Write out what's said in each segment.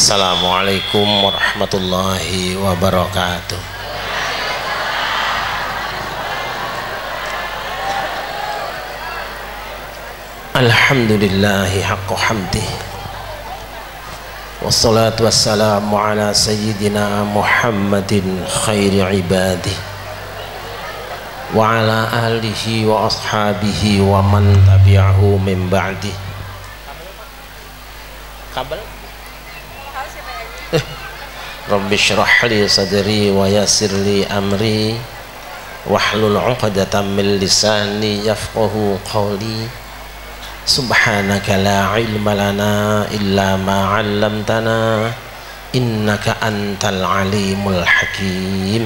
Assalamualaikum warahmatullahi wabarakatuh. Alhamdulillahi haqqa hamdih, wassalatu wassalamu ala sayyidina Muhammadin khairi ibadih wa ala alihi wa ashabihi wa man tabi'ahu min ba'dih. Kabel Rabbi syrah li sadri wa yassir li amri wahlul 'uqdatam min lisani yafqahu qawli. Subhanaka la ilma lana illa ma 'allamtana innaka antal alimul hakim.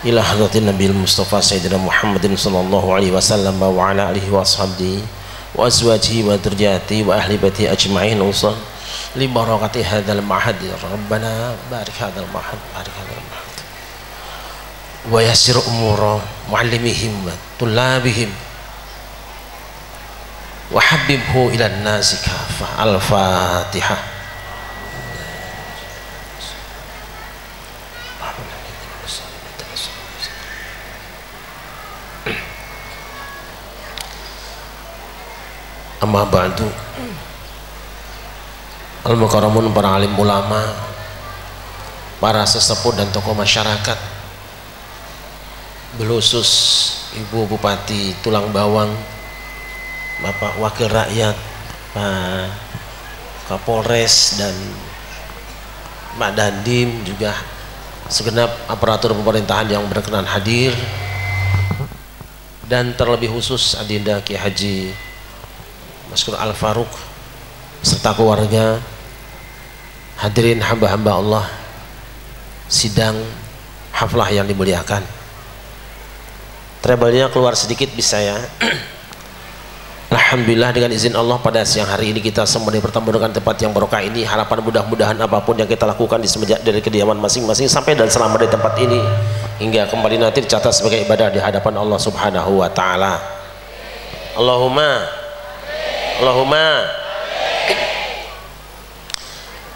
Ila hadratin Nabil Mustafa Sayyidina Muhammadin sallallahu alaihi wasallam wa ala alihi wa ashabihi wa azwajihi wa dzurriyyatihi wa ahli baiti ajma'in usal li barakati hadzal ma'had. Rabbana barik hadzal ma'had, barik hadzal ma'had wa yassir umura muallimihim wa tullabihim wa habibhu ila nasi kafah. Al-Fatihah. Amma ba'du. Al-Mukarramun, para alim ulama, para sesepuh dan tokoh masyarakat, belusus Ibu Bupati Tulang Bawang, Bapak Wakil Rakyat, Pak Kapolres dan Pak Dandim, juga segenap aparatur pemerintahan yang berkenan hadir, dan terlebih khusus Adinda Ki Haji Maskur Al-Faruq serta keluarga, hadirin hamba-hamba Allah sidang haflah yang dimuliakan. Treble-nya keluar sedikit bisa ya. Alhamdulillah, dengan izin Allah pada siang hari ini kita semua bertemu dengan tempat yang barokah ini. Harapan mudah-mudahan apapun yang kita lakukan di semenjak dari kediaman masing-masing sampai dan selama di tempat ini hingga kembali nanti dicatat sebagai ibadah di hadapan Allah Subhanahu wa taala. Allahumma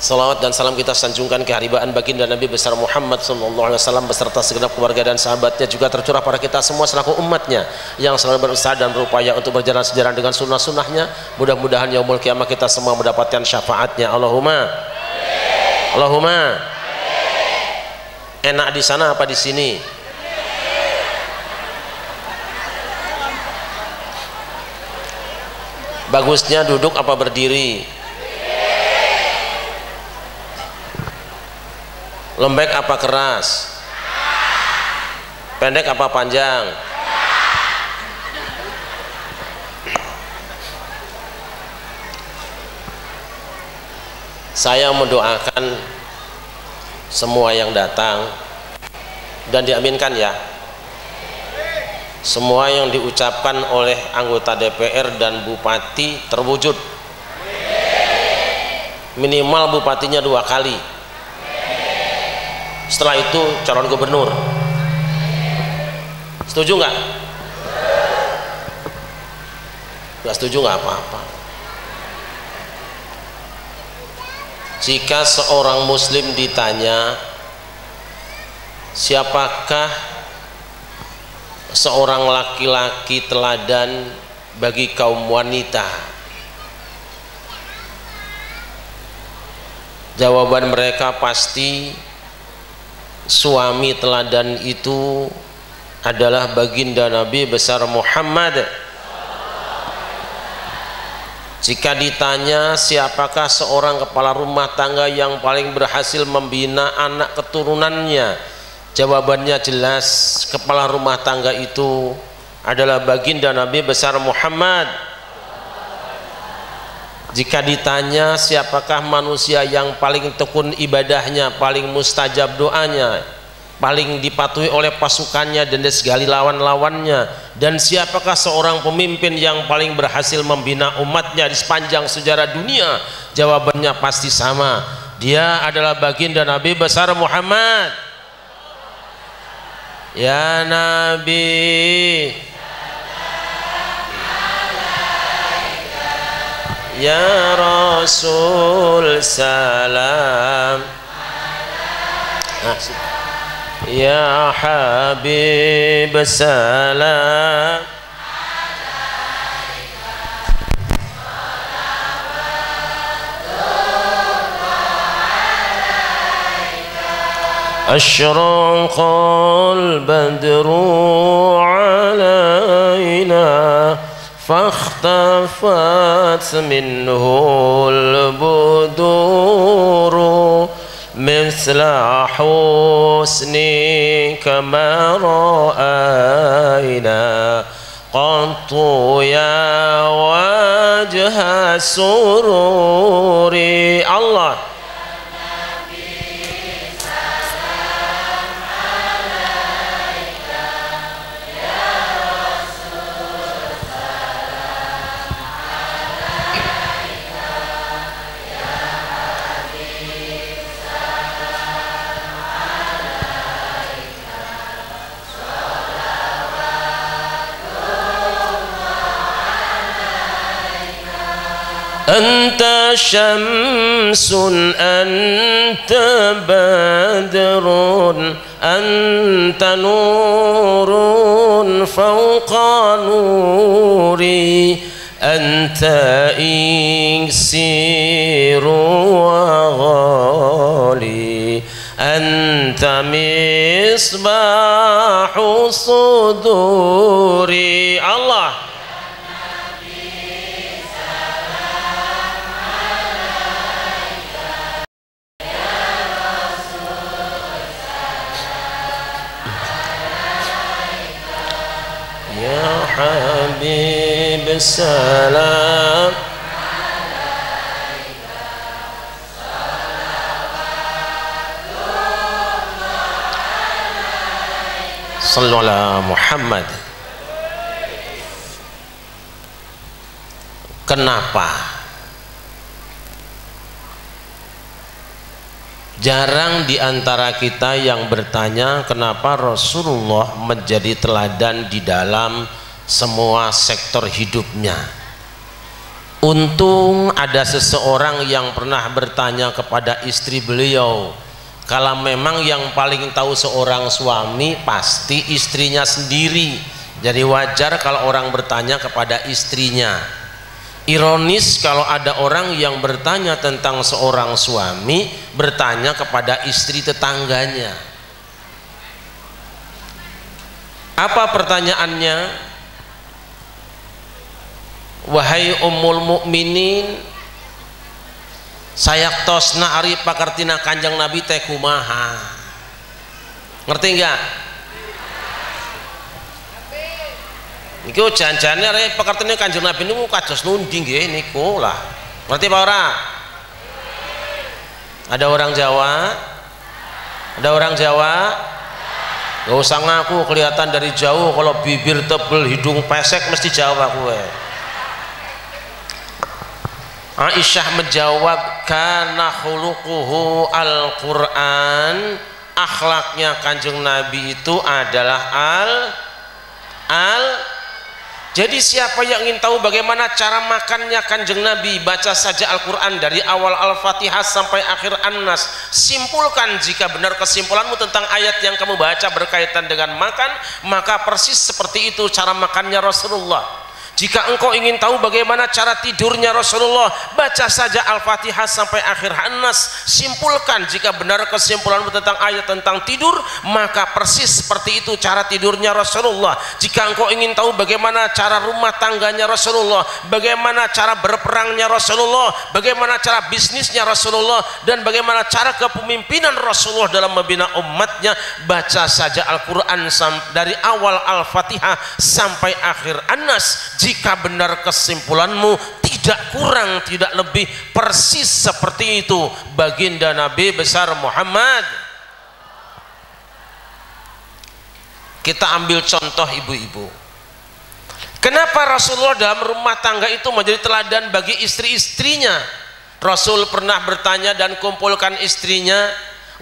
salawat dan salam kita sanjungkan keharibaan baginda Nabi besar Muhammad sallallahu alaihi wasallam beserta segenap keluarga dan sahabatnya, juga tercurah pada kita semua selaku umatnya yang selalu berusaha dan berupaya untuk berjalan sejalan dengan sunnah-sunnahnya. Mudah-mudahan yaumul kiamah kita semua mendapatkan syafaatnya. Allahumma enak di sana apa di sini? Bagusnya duduk apa berdiri? Lembek apa keras? Pendek apa panjang? Saya mendoakan semua yang datang dan diaminkan ya, semua yang diucapkan oleh anggota DPR dan bupati terwujud. Minimal bupatinya 2 kali. Setelah itu calon gubernur. Setuju nggak? Nggak setuju nggak apa-apa. Jika seorang muslim ditanya siapakah seorang laki-laki teladan bagi kaum wanita, jawaban mereka pasti suami teladan itu adalah baginda Nabi besar Muhammad. Jika ditanya siapakah seorang kepala rumah tangga yang paling berhasil membina anak keturunannya, jawabannya jelas, kepala rumah tangga itu adalah baginda Nabi besar Muhammad. Jika ditanya siapakah manusia yang paling tekun ibadahnya, paling mustajab doanya, paling dipatuhi oleh pasukannya dan segala lawan-lawannya, dan siapakah seorang pemimpin yang paling berhasil membina umatnya di sepanjang sejarah dunia, jawabannya pasti sama, dia adalah baginda Nabi besar Muhammad. Ya Nabi, Ya Rasul salam, ya Habib salam, أشرق البدر علينا فاختفت منه البدور مثل حسنك ما رأينا قط يا وجه السرور. الله أنت شمس أنت بدر أنت نور فوق نوري أنت إكسير وغالي أنت مصباح صدوري. الله Habib salam, sallu ala Muhammad. Kenapa jarang di antara kita yang bertanya kenapa Rasulullah menjadi teladan di dalam semua sektor hidupnya? Untung ada seseorang yang pernah bertanya kepada istri beliau, kalau memang yang paling tahu seorang suami pasti istrinya sendiri, jadi wajar kalau orang bertanya kepada istrinya. Ironis kalau ada orang yang bertanya tentang seorang suami bertanya kepada istri tetangganya. Apa pertanyaannya? Wahai ummul mukminin, sayak tosna ari pakartina kanjeng Nabi teh kumaha? Ngerti enggak? Niku jan-jane arek pakartina kanjeng Nabi niku kados nundi nggih niku lah. Ngerti apa ora? Ada orang Jawa? Ada orang Jawa? Gak usah ngaku, kelihatan dari jauh kalau bibir tebel hidung pesek mesti Jawa kowe. Aisyah menjawab, kana khuluquhu al-Quran, akhlaknya kanjeng Nabi itu adalah jadi siapa yang ingin tahu bagaimana cara makannya kanjeng Nabi, baca saja Al-Quran dari awal Al-Fatihah sampai akhir An-Nas. Simpulkan jika benar kesimpulanmu tentang ayat yang kamu baca berkaitan dengan makan, maka persis seperti itu cara makannya Rasulullah. Jika engkau ingin tahu bagaimana cara tidurnya Rasulullah, baca saja Al-Fatihah sampai akhir An-Nas. Simpulkan jika benar kesimpulanmu tentang ayat tentang tidur, maka persis seperti itu cara tidurnya Rasulullah. Jika engkau ingin tahu bagaimana cara rumah tangganya Rasulullah, bagaimana cara berperangnya Rasulullah, bagaimana cara bisnisnya Rasulullah, dan bagaimana cara kepemimpinan Rasulullah dalam membina umatnya, baca saja Al-Quran dari awal Al-Fatihah sampai akhir An-Nas. Jika benar kesimpulanmu, tidak kurang tidak lebih, persis seperti itu baginda Nabi besar Muhammad. Kita ambil contoh ibu-ibu. Kenapa Rasulullah dalam rumah tangga itu menjadi teladan bagi istri-istrinya? Rasul pernah bertanya dan kumpulkan istrinya,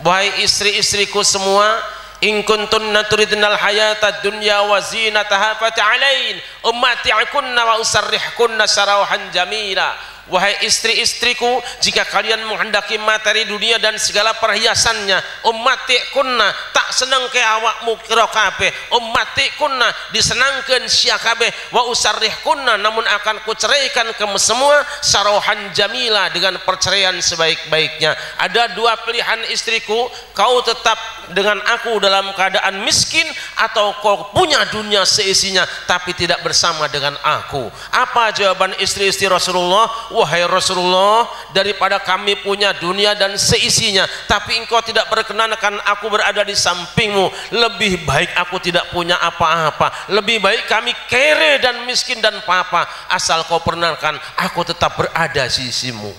wahai istri-istriku semua, in kuntunna turidnal hayata dunya wa zinataha fata'alain ummati'kunna wa usarrihkunna sarahan jamila. wahai istri-istriku, jika kalian menghendaki materi dunia dan segala perhiasannya, ummatikunna tak seneng ke awakmu kira kabeh, ummatikunna disenangkan sia kabeh, wa usarrihkunna namun akan kuceraikan kamu semua sarohan jamila dengan perceraian sebaik-baiknya. Ada dua pilihan istriku, kau tetap dengan aku dalam keadaan miskin atau kau punya dunia seisinya tapi tidak bersama dengan aku. Apa jawaban istri-istri Rasulullah? Wahai Rasulullah, daripada kami punya dunia dan seisinya tapi engkau tidak berkenankan aku berada di sampingmu, lebih baik aku tidak punya apa-apa, lebih baik kami kere dan miskin dan papa, asal kau perkenankan aku tetap berada di sisimu.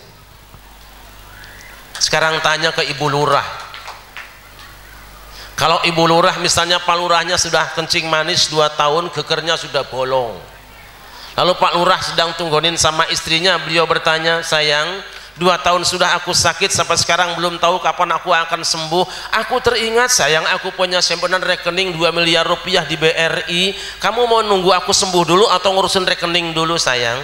Sekarang tanya ke ibu lurah, kalau ibu lurah misalnya Pak lurahnya sudah kencing manis 2 tahun, gegernya sudah bolong, lalu Pak lurah sedang tunggonin sama istrinya, beliau bertanya, sayang 2 tahun sudah aku sakit sampai sekarang belum tahu kapan aku akan sembuh. Aku teringat sayang aku punya simpenan rekening 2 miliar rupiah di BRI, kamu mau nunggu aku sembuh dulu atau ngurusin rekening dulu sayang?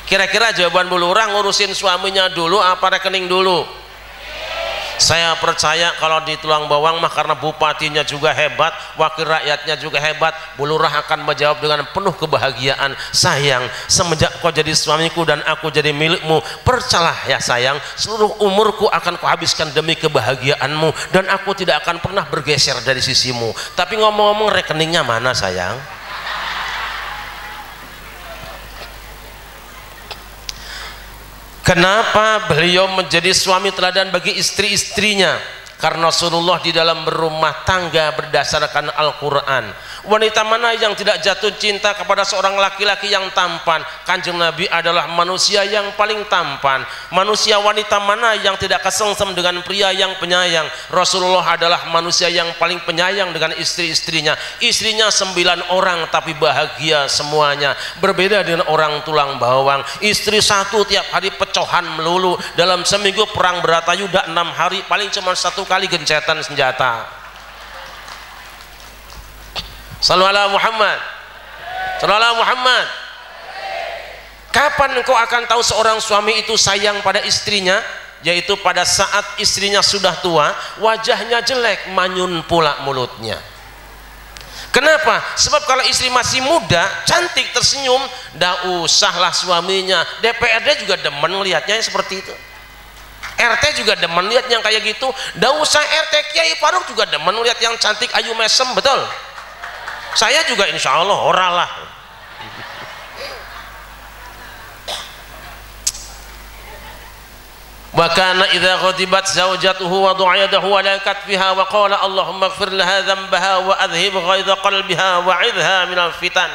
Kira-kira jawaban bu lurah, ngurusin suaminya dulu apa rekening dulu? Saya percaya kalau di Tulang Bawang mah karena bupatinya juga hebat, wakil rakyatnya juga hebat, bu lurah akan menjawab dengan penuh kebahagiaan, sayang semenjak kau jadi suamiku dan aku jadi milikmu, percayalah ya sayang, seluruh umurku akan kuhabiskan demi kebahagiaanmu dan aku tidak akan pernah bergeser dari sisimu. Tapi ngomong-ngomong rekeningnya mana sayang? Kenapa beliau menjadi suami teladan bagi istri-istrinya? Karena Rasulullah di dalam berumah tangga berdasarkan Al-Quran. Wanita mana yang tidak jatuh cinta kepada seorang laki-laki yang tampan? Kanjeng Nabi adalah manusia yang paling tampan. Manusia wanita mana yang tidak kesengsem dengan pria yang penyayang? Rasulullah adalah manusia yang paling penyayang dengan istri-istrinya. Istrinya 9 orang tapi bahagia semuanya. Berbeda dengan orang Tulang Bawang, istri satu tiap hari pecohan melulu, dalam seminggu perang Bratayuda 6 hari paling cuma 1 kali gencetan senjata. Sallallahu alaihi Muhammad, sallallahu alaihi Muhammad. Kapan engkau akan tahu seorang suami itu sayang pada istrinya? Yaitu pada saat istrinya sudah tua, wajahnya jelek, manyun pula mulutnya. Kenapa? Sebab kalau istri masih muda, cantik, tersenyum, dah usahlah suaminya. DPRD juga demen lihatnya seperti itu. RT juga demen lihat yang kayak gitu. Dah usah RT Kiai Faruk juga demen lihat yang cantik, ayu mesem, betul? Saya juga insya Allah oralah. Wa kana idza ghadibat zawjatuhu wa du'ayadahu ala katfiha wa qala Allahumma ighfir laha dhanbaha wa adhhib ghaidha qalbiha wa 'idha minal fitan.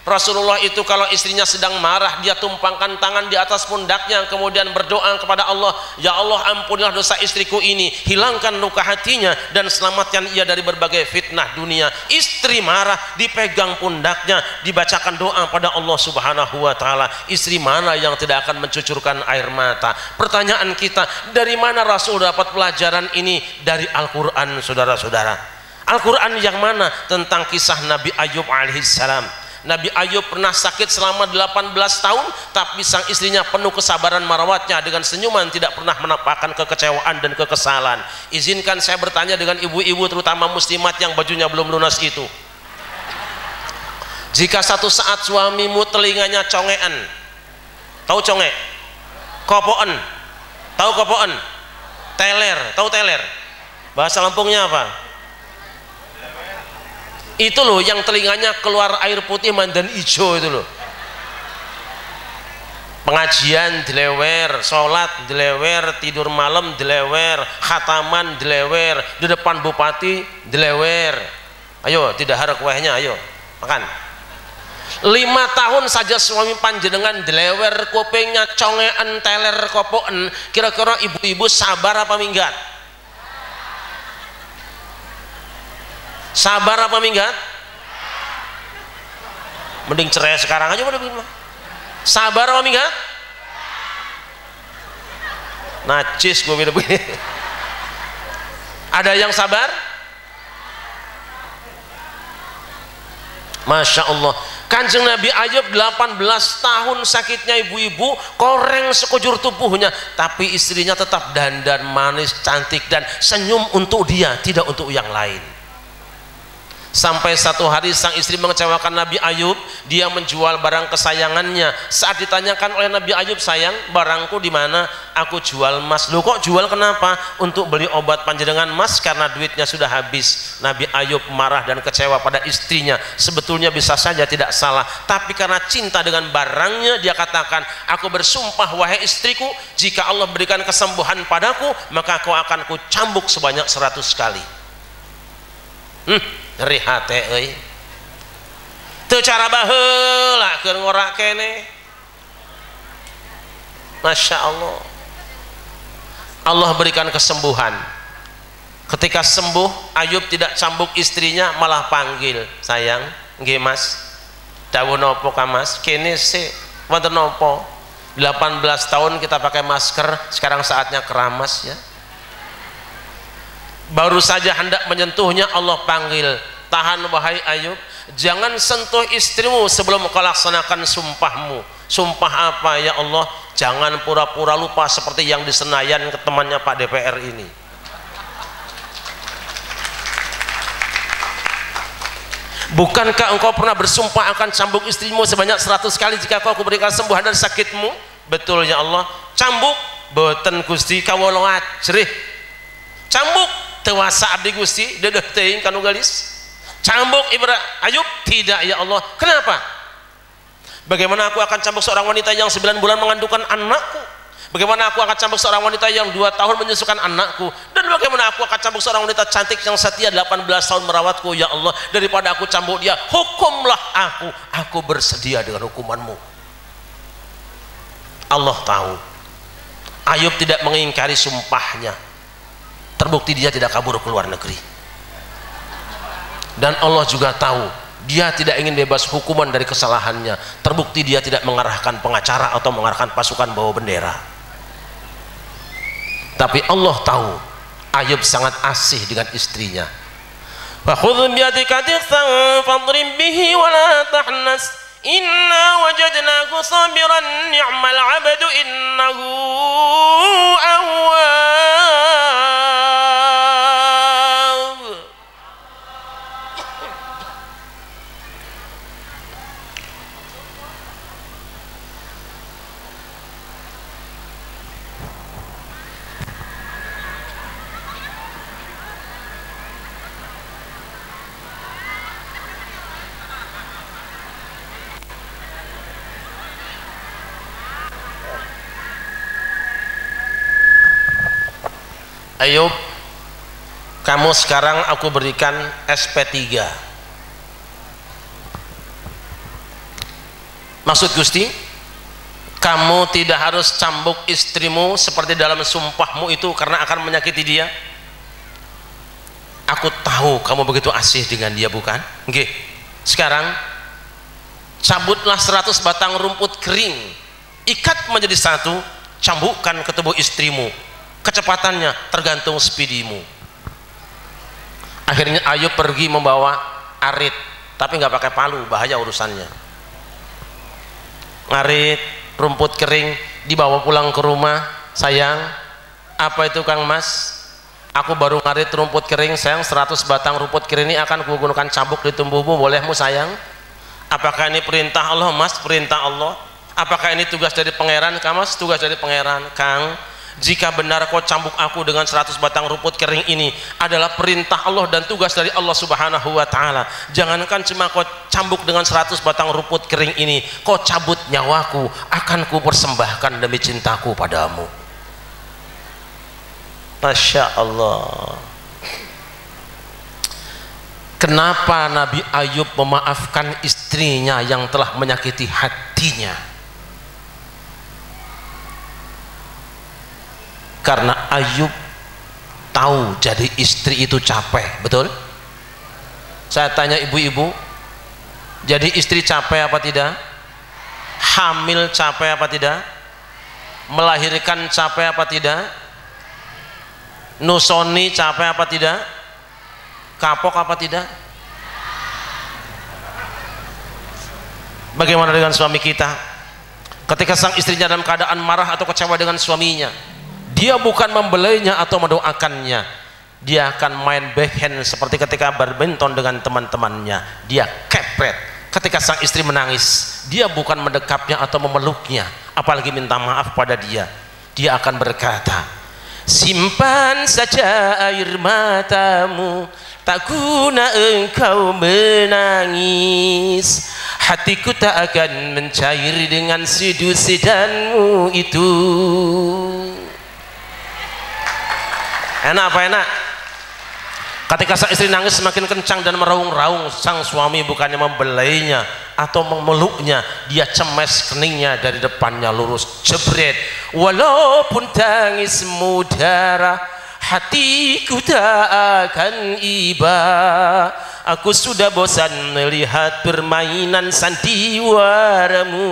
Rasulullah itu kalau istrinya sedang marah, dia tumpangkan tangan di atas pundaknya, kemudian berdoa kepada Allah, ya Allah ampunilah dosa istriku ini, hilangkan luka hatinya dan selamatkan ia dari berbagai fitnah dunia. Istri marah, dipegang pundaknya, dibacakan doa pada Allah Subhanahu wa taala. Istri mana yang tidak akan mencucurkan air mata? Pertanyaan kita, dari mana Rasul dapat pelajaran ini? Dari Al-Qur'an, saudara-saudara. Al-Qur'an yang mana? Tentang kisah Nabi Ayub alaihissalam. Nabi Ayub pernah sakit selama 18 tahun, tapi sang istrinya penuh kesabaran merawatnya dengan senyuman, tidak pernah menampakkan kekecewaan dan kekesalan. Izinkan saya bertanya dengan ibu-ibu terutama muslimat yang bajunya belum lunas itu. Jika satu saat suamimu telinganya congean, tahu conge? Kopoen, tahu kopoen? Teler, tahu teler? Bahasa Lampungnya apa? Itu loh yang telinganya keluar air putih mandan hijau itu loh. Pengajian dilewer, sholat dilewer, tidur malam dilewer, khataman dilewer, di depan bupati dilewer. Ayo tidak harap kuehnya, ayo makan. 5 tahun saja suami panjenengan dilewer kupingnya congean teler kopoen, kira-kira ibu-ibu sabar apa minggat? Sabar apa minggat? Mending cerai sekarang aja udah begini. Sabar apa minggat? Najis gue bilang begini. Ada yang sabar? Masya Allah. Kanjeng Nabi Ayub 18 tahun sakitnya ibu-ibu, koreng sekujur tubuhnya, tapi istrinya tetap dandan manis, cantik dan senyum untuk dia, tidak untuk yang lain. Sampai satu hari sang istri mengecewakan Nabi Ayub, dia menjual barang kesayangannya. Saat ditanyakan oleh Nabi Ayub, sayang, barangku di mana? Aku jual emas. Loh, kok jual, kenapa? Untuk beli obat panjenengan mas, karena duitnya sudah habis. Nabi Ayub marah dan kecewa pada istrinya. Sebetulnya bisa saja tidak salah, tapi karena cinta dengan barangnya, dia katakan, aku bersumpah wahai istriku, jika Allah berikan kesembuhan padaku, maka kau akan kucambuk sebanyak 100 kali. Ngeri hati euy. Teu cara baheula keur ngorak kene. Masya Allah. Allah berikan kesembuhan. Ketika sembuh, Ayub tidak cambuk istrinya, malah panggil, sayang, nggih mas, dawuh nopo ka mas? Kene sih wonten nopo? 18 tahun kita pakai masker, sekarang saatnya keramas ya. Baru saja hendak menyentuhnya, Allah panggil, tahan wahai Ayub, jangan sentuh istrimu sebelum kau laksanakan sumpahmu. Sumpah apa ya Allah? Jangan pura-pura lupa seperti yang di Senayan ke temannya Pak DPR ini. Bukankah engkau pernah bersumpah akan cambuk istrimu sebanyak 100 kali jika kau kuberikan sembuhan dari sakitmu? Betul ya Allah. Cambuk boten Gusti kawula cerih. Cambuk tewasa abdi Gusti dedeh teuing kanu galis. Cambuk Ayub tidak ya Allah. Kenapa? Bagaimana aku akan cambuk seorang wanita yang 9 bulan mengandungkan anakku? Bagaimana aku akan cambuk seorang wanita yang 2 tahun menyusukan anakku? Dan bagaimana aku akan cambuk seorang wanita cantik yang setia 18 tahun merawatku ya Allah? Daripada aku cambuk dia, hukumlah aku bersedia dengan hukumanmu. Allah tahu Ayub tidak mengingkari sumpahnya, terbukti dia tidak kabur ke luar negeri. Dan Allah juga tahu dia tidak ingin bebas hukuman dari kesalahannya, terbukti dia tidak mengarahkan pengacara atau mengarahkan pasukan bawa bendera. Tapi Allah tahu Ayub sangat asih dengan istrinya. Fa khudh bi yadika dhifan fadrib bihi wa la tahnas inna wajadnahu sabiran ni'mal 'abdu innahu awwab. Ayub, kamu sekarang aku berikan SP3. Maksud Gusti, kamu tidak harus cambuk istrimu seperti dalam sumpahmu itu karena akan menyakiti dia. Aku tahu kamu begitu asih dengan dia, bukan? Nggih. Sekarang cabutlah 100 batang rumput kering, ikat menjadi satu, cambukkan ke tubuh istrimu. Kecepatannya tergantung speedimu. Akhirnya Ayub pergi membawa arit, tapi nggak pakai palu, bahaya urusannya. Arit, rumput kering dibawa pulang ke rumah. Sayang, apa itu Kang Mas? Aku baru ngarit rumput kering sayang, 100 batang rumput kering ini akan kugunakan cambuk di tubuhmu, bolehmu sayang? Apakah ini perintah Allah Mas? Perintah Allah. Apakah ini tugas dari pangeran Kang Mas? Tugas dari pangeran Kang. Jika benar kau cambuk aku dengan 100 batang rumput kering ini adalah perintah Allah dan tugas dari Allah Subhanahu wa ta'ala, jangankan cuma kau cambuk dengan 100 batang rumput kering ini, kau cabut nyawaku, akan ku persembahkan demi cintaku padamu. Masya Allah. Kenapa Nabi Ayub memaafkan istrinya yang telah menyakiti hatinya? Karena Ayub tahu jadi istri itu capek, betul? Saya tanya ibu-ibu, jadi istri capek apa tidak? Hamil capek apa tidak? Melahirkan capek apa tidak? Nusoni capek apa tidak? Kapok apa tidak? Bagaimana dengan suami kita? Ketika sang istrinya dalam keadaan marah atau kecewa dengan suaminya, dia bukan membelainya atau mendoakannya, dia akan main backhand seperti ketika badminton dengan teman-temannya, dia kepret. Ketika sang istri menangis, dia bukan mendekapnya atau memeluknya, apalagi minta maaf pada dia. Dia akan berkata, simpan saja air matamu, tak guna engkau menangis, hatiku tak akan mencair dengan seduh-sedanmu itu. Enak apa enak? Ketika sang istri nangis semakin kencang dan meraung-raung, sang suami bukannya membelainya atau memeluknya, dia cemes keningnya dari depannya lurus, jebret. Walaupun tangismu darah, hatiku tak akan iba. Aku sudah bosan melihat permainan sandiwaramu.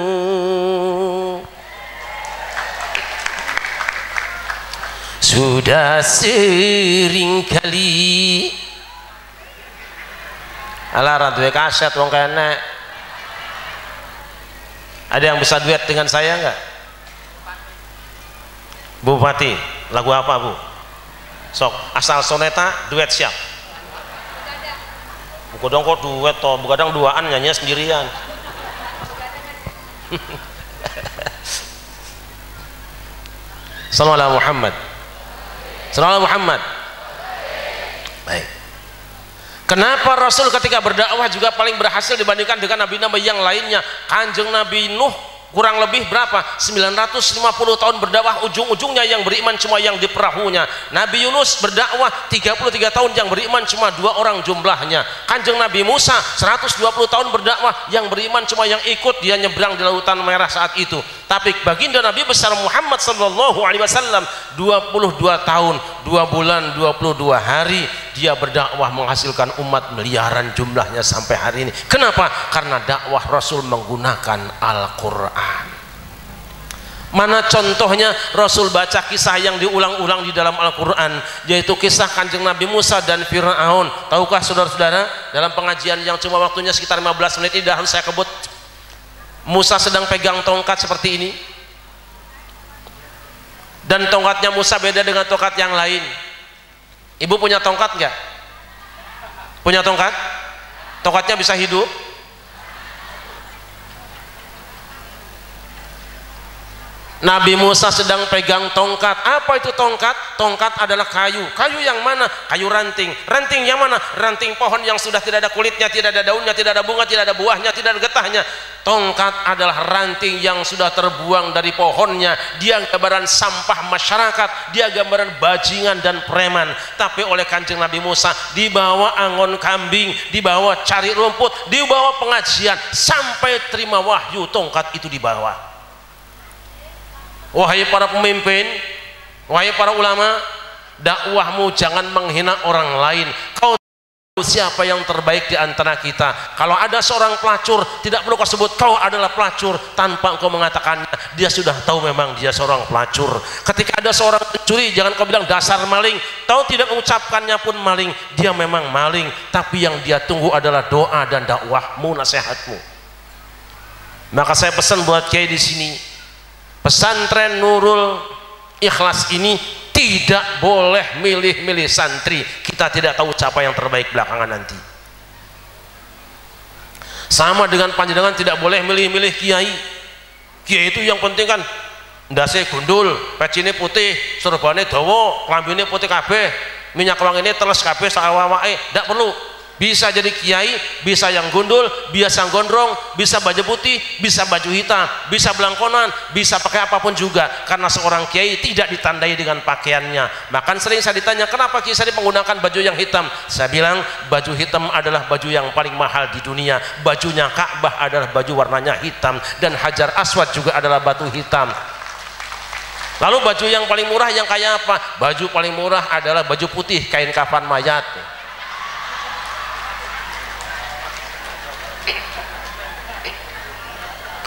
Sudah sering kali alah duwe kaset wong kene. Ada yang bisa duet dengan saya enggak? Bu Bupati, lagu apa Bu? Sok, asal soneta duet siap. Buku dong kok duet toh, kadang duaan nyanyi sendirian. Sallallahu alaihi Muhammad. Sallallahu Muhammad. Baik. Kenapa Rasul ketika berdakwah juga paling berhasil dibandingkan dengan nabi-nabi yang lainnya? Kanjeng Nabi Nuh kurang lebih berapa? 950 tahun berdakwah, ujung-ujungnya yang beriman cuma yang di perahunya. Nabi Yunus berdakwah 33 tahun, yang beriman cuma 2 orang jumlahnya. Kanjeng Nabi Musa 120 tahun berdakwah, yang beriman cuma yang ikut dia nyebrang di lautan merah saat itu. Tapi baginda Nabi besar Muhammad sallallahu alaihi wasallam 22 tahun 2 bulan 22 hari dia berdakwah, menghasilkan umat miliaran jumlahnya sampai hari ini. Kenapa? Karena dakwah Rasul menggunakan Al-Quran. Mana contohnya? Rasul baca kisah yang diulang-ulang di dalam Al-Quran, yaitu kisah Kanjeng Nabi Musa dan Fir'aun. Tahukah saudara-saudara, dalam pengajian yang cuma waktunya sekitar 15 menit ini harus saya kebut, Musa sedang pegang tongkat seperti ini, dan tongkatnya Musa beda dengan tongkat yang lain. Ibu punya tongkat enggak? Punya tongkat? Tongkatnya bisa hidup? Nabi Musa sedang pegang tongkat. Apa itu tongkat? Tongkat adalah kayu. Kayu yang mana? Kayu ranting. Ranting yang mana? Ranting pohon yang sudah tidak ada kulitnya, tidak ada daunnya, tidak ada bunga, tidak ada buahnya, tidak ada getahnya. Tongkat adalah ranting yang sudah terbuang dari pohonnya. Dia gambaran sampah masyarakat, dia gambaran bajingan dan preman. Tapi oleh Kanjeng Nabi Musa dibawa angon kambing, dibawa cari rumput, dibawa pengajian, sampai terima wahyu tongkat itu dibawa. Wahai para pemimpin, wahai para ulama, dakwahmu jangan menghina orang lain. Kau tahu siapa yang terbaik di antara kita. Kalau ada seorang pelacur, tidak perlu kau sebut kau adalah pelacur, tanpa engkau mengatakannya, dia sudah tahu memang dia seorang pelacur. Ketika ada seorang pencuri, jangan kau bilang dasar maling. Tahu tidak mengucapkannya pun maling, dia memang maling, tapi yang dia tunggu adalah doa dan dakwahmu, nasihatmu. Maka saya pesan buat kiai di sini, pesantren Nurul Ikhlas ini tidak boleh milih-milih santri. Kita tidak tahu siapa yang terbaik belakangan nanti. Sama dengan panjenengan tidak boleh milih-milih kiai. Kiai itu yang penting kan ndase gundul, pecine putih, serbane dawa, klambine putih kabeh, minyak wanginya teles kabeh sak awake. Tidak perlu. Bisa jadi kiai, bisa yang gundul, bisa gondrong, bisa baju putih, bisa baju hitam, bisa belangkonan, bisa pakai apapun juga. Karena seorang kiai tidak ditandai dengan pakaiannya. Bahkan sering saya ditanya, kenapa Kiai Sarip menggunakan baju yang hitam? Saya bilang, baju hitam adalah baju yang paling mahal di dunia. Bajunya Ka'bah adalah baju warnanya hitam, dan Hajar Aswad juga adalah batu hitam. Lalu baju yang paling murah yang kayak apa? Baju paling murah adalah baju putih, kain kafan mayat.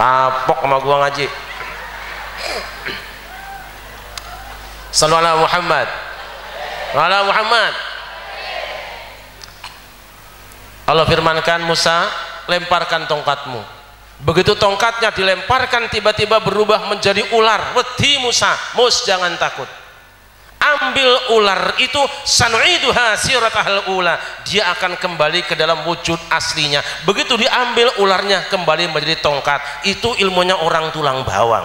Kapok sama gua ngaji. Sallallahu alaihi Muhammad. Ala Muhammad. Allah firmankan, Musa, lemparkan tongkatmu. Begitu tongkatnya dilemparkan tiba-tiba berubah menjadi ular. Wedi Musa, Mus jangan takut. Ambil ular itu, sanu'iduha siratahal ula, dia akan kembali ke dalam wujud aslinya. Begitu diambil ularnya kembali menjadi tongkat. Itu ilmunya orang tulang bawang,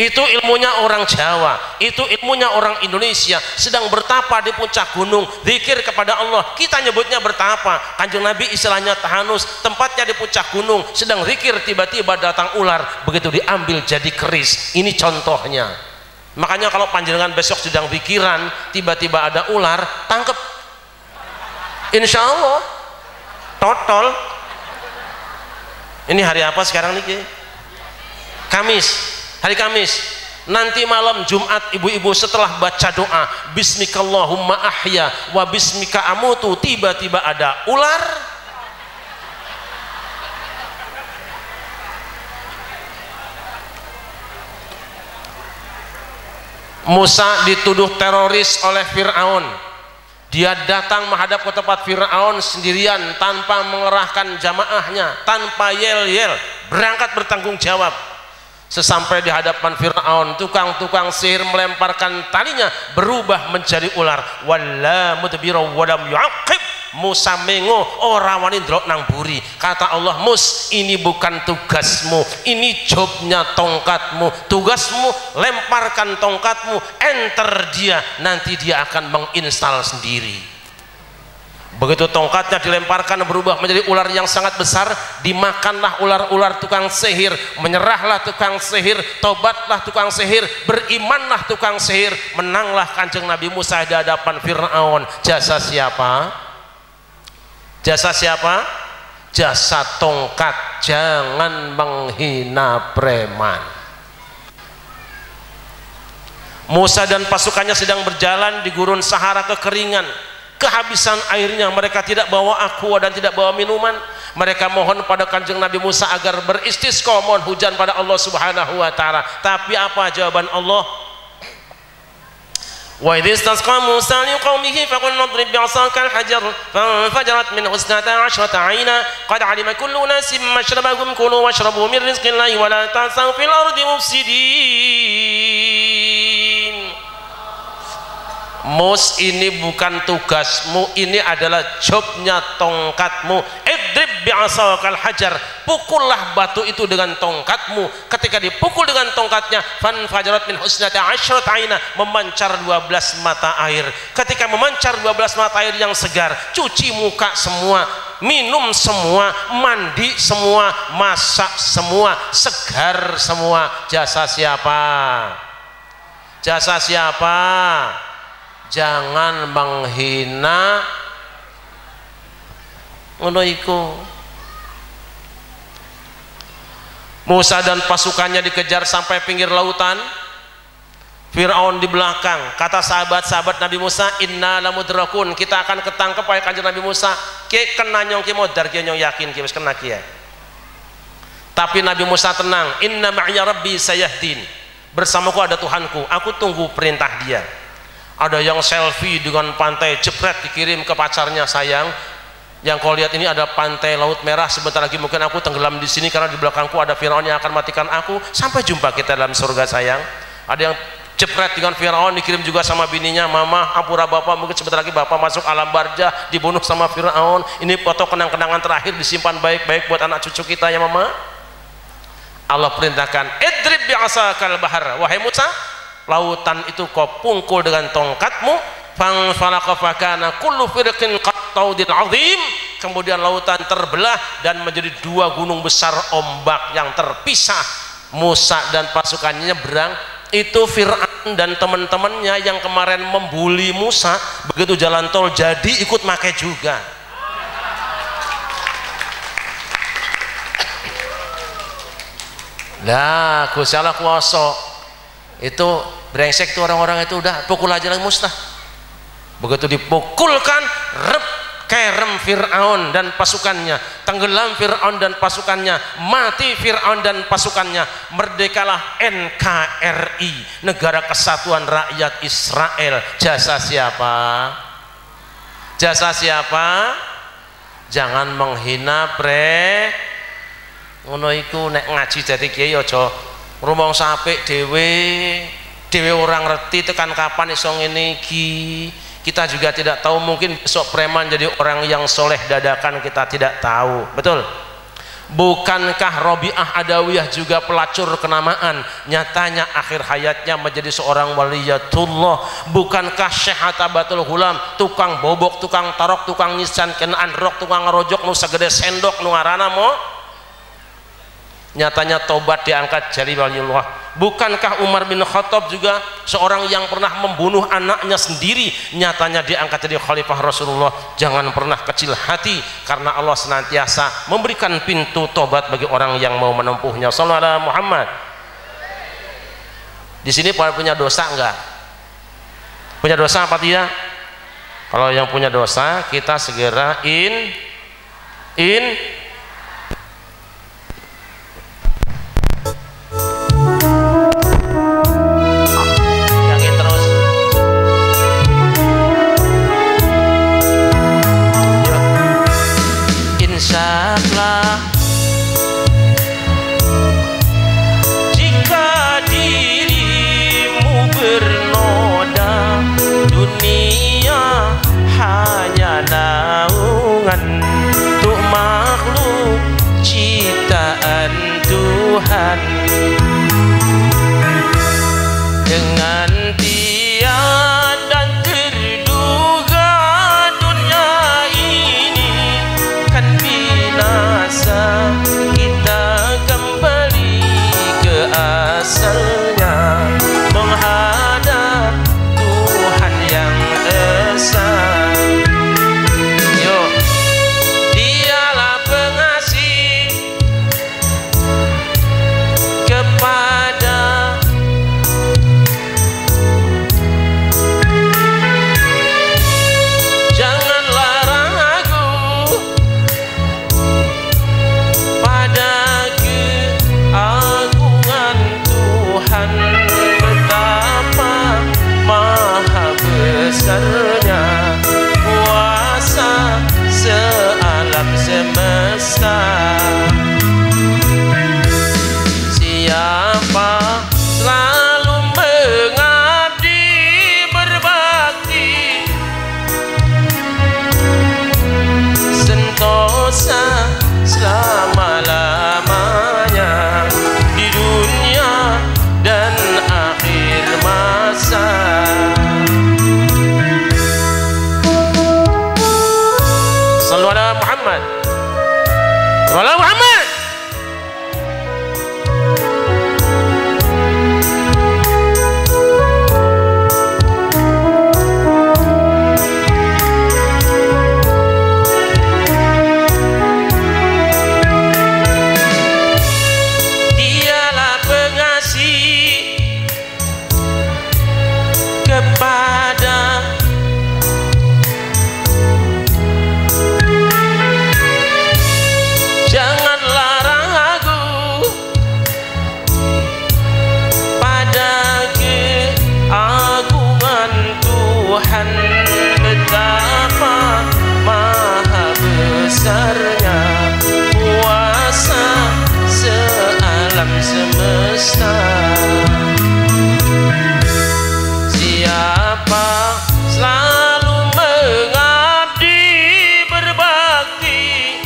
itu ilmunya orang Jawa, itu ilmunya orang Indonesia. Sedang bertapa di puncak gunung, zikir kepada Allah, kita nyebutnya bertapa. Kanjeng Nabi istilahnya tahanus, tempatnya di puncak gunung, sedang zikir, tiba-tiba datang ular, begitu diambil jadi keris. Ini contohnya. Makanya kalau panjenengan besok sedang pikiran tiba-tiba ada ular, tangkep, insya Allah total. Ini hari apa sekarang nih? Kamis, hari Kamis. Nanti malam Jumat ibu-ibu setelah baca doa bismikallahumma ahya wa bismika amutu, tiba-tiba ada ular. Musa dituduh teroris oleh Fir'aun. Dia datang menghadap ke tempat Fir'aun sendirian tanpa mengerahkan jamaahnya, tanpa yel-yel, berangkat bertanggung jawab. Sesampai di hadapan Fir'aun, tukang-tukang sihir melemparkan talinya, berubah menjadi ular. Walla mudbira wa lam yu'aqib. Musa mengo, ora wani ndelok nang buri. Kata Allah, Mus, ini bukan tugasmu, ini jobnya tongkatmu. Tugasmu lemparkan tongkatmu, enter dia, nanti dia akan menginstal sendiri. Begitu tongkatnya dilemparkan berubah menjadi ular yang sangat besar, dimakanlah ular-ular tukang sihir. Menyerahlah tukang sihir, tobatlah tukang sihir, berimanlah tukang sihir. Menanglah Kanjeng Nabi Musa di hadapan Fir'aun. Jasa siapa? Jasa siapa? Jasa tongkat. Jangan menghina preman. Musa dan pasukannya sedang berjalan di gurun Sahara kekeringan, kehabisan airnya. Mereka tidak bawa aqua dan tidak bawa minuman. Mereka mohon pada Kanjeng Nabi Musa agar beristisqa, mohon hujan pada Allah Subhanahu wa taala. Tapi apa jawaban Allah? Wa idh istasqa Musa liqaumihi faqul nadrib bi'asaka al-hajar fanfajarat minhu 12 'ayna qad 'alima kullu unasin mashrabahum kulu washrabu min rizqillahi wa la ta'thaw fil ardi mufsidin. Mus, ini bukan tugasmu, ini adalah jobnya tongkatmu. Idrib bi'asakal hajar, pukullah batu itu dengan tongkatmu. Ketika dipukul dengan tongkatnya, fanfajarat min husnata asyrat aina, memancar 12 mata air. Ketika memancar 12 mata air yang segar, cuci muka semua, minum semua, mandi semua, masak semua, segar semua. Jasa siapa? Jasa siapa? Jangan menghina. Ngono iku. Musa dan pasukannya dikejar sampai pinggir lautan. Fir'aun di belakang. Kata sahabat-sahabat Nabi Musa, inna lamudrakun, kita akan ketangkep oleh Kanjeng Nabi Musa. Ki kena nyong ki modar ki nyong yakin ki wis kena ki ya. Tapi Nabi Musa tenang, inna ma'ya rabbi sayahdin, bersamaku ada Tuhanku, aku tunggu perintah dia. Ada yang selfie dengan pantai, jepret dikirim ke pacarnya, sayang, yang kau lihat ini ada pantai Laut Merah, sebentar lagi mungkin aku tenggelam di sini karena di belakangku ada Firaun yang akan matikan aku. Sampai jumpa kita dalam surga, sayang. Ada yang jepret dengan Firaun, dikirim juga sama bininya, mama, ampura bapak, mungkin sebentar lagi bapak masuk alam barjah, dibunuh sama Firaun. Ini foto kenang-kenangan terakhir, disimpan baik-baik buat anak cucu kita ya mama. Allah perintahkan, idrib bi'asakal bahar, wahai Musa, lautan itu kau pungkul dengan tongkatmu. Fanfalaqa fakana kullu firqin qattaudin azim. Kemudian lautan terbelah dan menjadi 2 gunung besar ombak yang terpisah. Musa dan pasukannya nyebrang. Itu Fir'aun dan teman-temannya yang kemarin membuli Musa, begitu jalan tol jadi ikut make juga. Lah Gusti Allah kuwasa. Itu brengsek tuh orang-orang itu, udah pukul aja lagi musnah. Begitu dipukulkan, rep, kerem Fir'aun dan pasukannya, tenggelam Fir'aun dan pasukannya, mati Fir'aun dan pasukannya. Merdekalah NKRI, Negara Kesatuan Rakyat Israel. Jasa siapa? Jasa siapa? Jangan menghina Ngono iku nek ngaji dadi kiai aja rumangsa apik dhewe ora ngerti tekan kapan iso ngene iki. Kita juga tidak tahu, mungkin besok preman jadi orang yang soleh dadakan, kita tidak tahu. Betul? Bukankah Robiah Adawiyah juga pelacur kenamaan, nyatanya akhir hayatnya menjadi seorang waliyatullah? Bukankah Syekh Atabatul Hulam tukang bobok, tukang tarok, tukang nisan kenaan rok, tukang ngerojok nu segede sendok nu ngaranna mo, nyatanya tobat diangkat jadi waliullah? Bukankah Umar bin Khattab juga seorang yang pernah membunuh anaknya sendiri, nyatanya diangkat jadi khalifah Rasulullah? Jangan pernah kecil hati, karena Allah senantiasa memberikan pintu tobat bagi orang yang mau menempuhnya. Sallallahu alaihi Muhammad. Di sini pada punya dosa enggak? Punya dosa apa tidak? Kalau yang punya dosa, kita segera jika dirimu bernoda, dunia hanya naungan untuk makhluk ciptaan Tuhan. Dengan tiada terduga dunia ini kan binasa, kita kembali ke asalnya, menghadap Tuhan yang esa. Yuk, dialah pengasih kepada janganlah ragu pada keagungan Tuhan, betapa maha besarnya kuasa sealam semesta. Siapa selalu mengabdi berbakti, sentosa selama-lamanya di dunia dan akhir masa. Sallu ala Muhammad. Wala Muhammad. Dialah pengasih kepada janganlah ragu pada keagungan Tuhan, betapa maha besarnya kuasa sealam semesta. Siapa selalu mengabdi berbakti,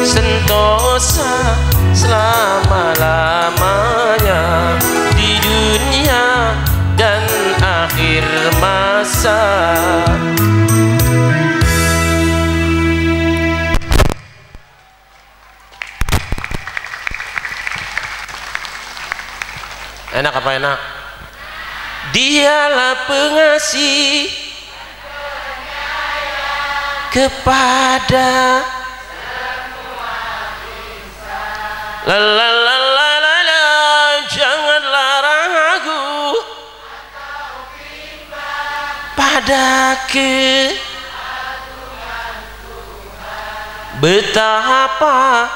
sentosa selama-lamanya di dunia dan akhir masa. Enak apa enak? Dialah pengasih kepada la la la la la la, janganlah ragu pada betapa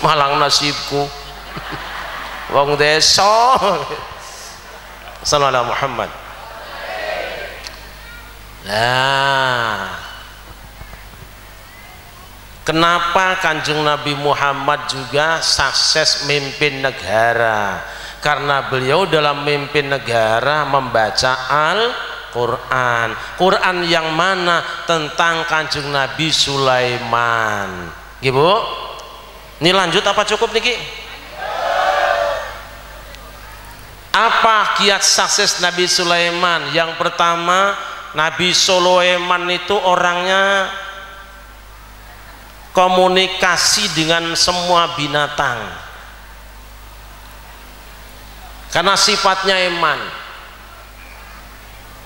Malang nasibku wong desa. Sallallahu Muhammad. Lah Kenapa Kanjeng Nabi Muhammad juga sukses memimpin negara? Karena beliau dalam memimpin negara membaca Al-Quran. Quran yang mana? Tentang Kanjeng Nabi Sulaiman. Ibu, ini lanjut apa cukup niki? Apa kiat sukses Nabi Sulaiman? Yang pertama, Nabi Sulaiman itu orangnya komunikasi dengan semua binatang. Karena sifatnya iman.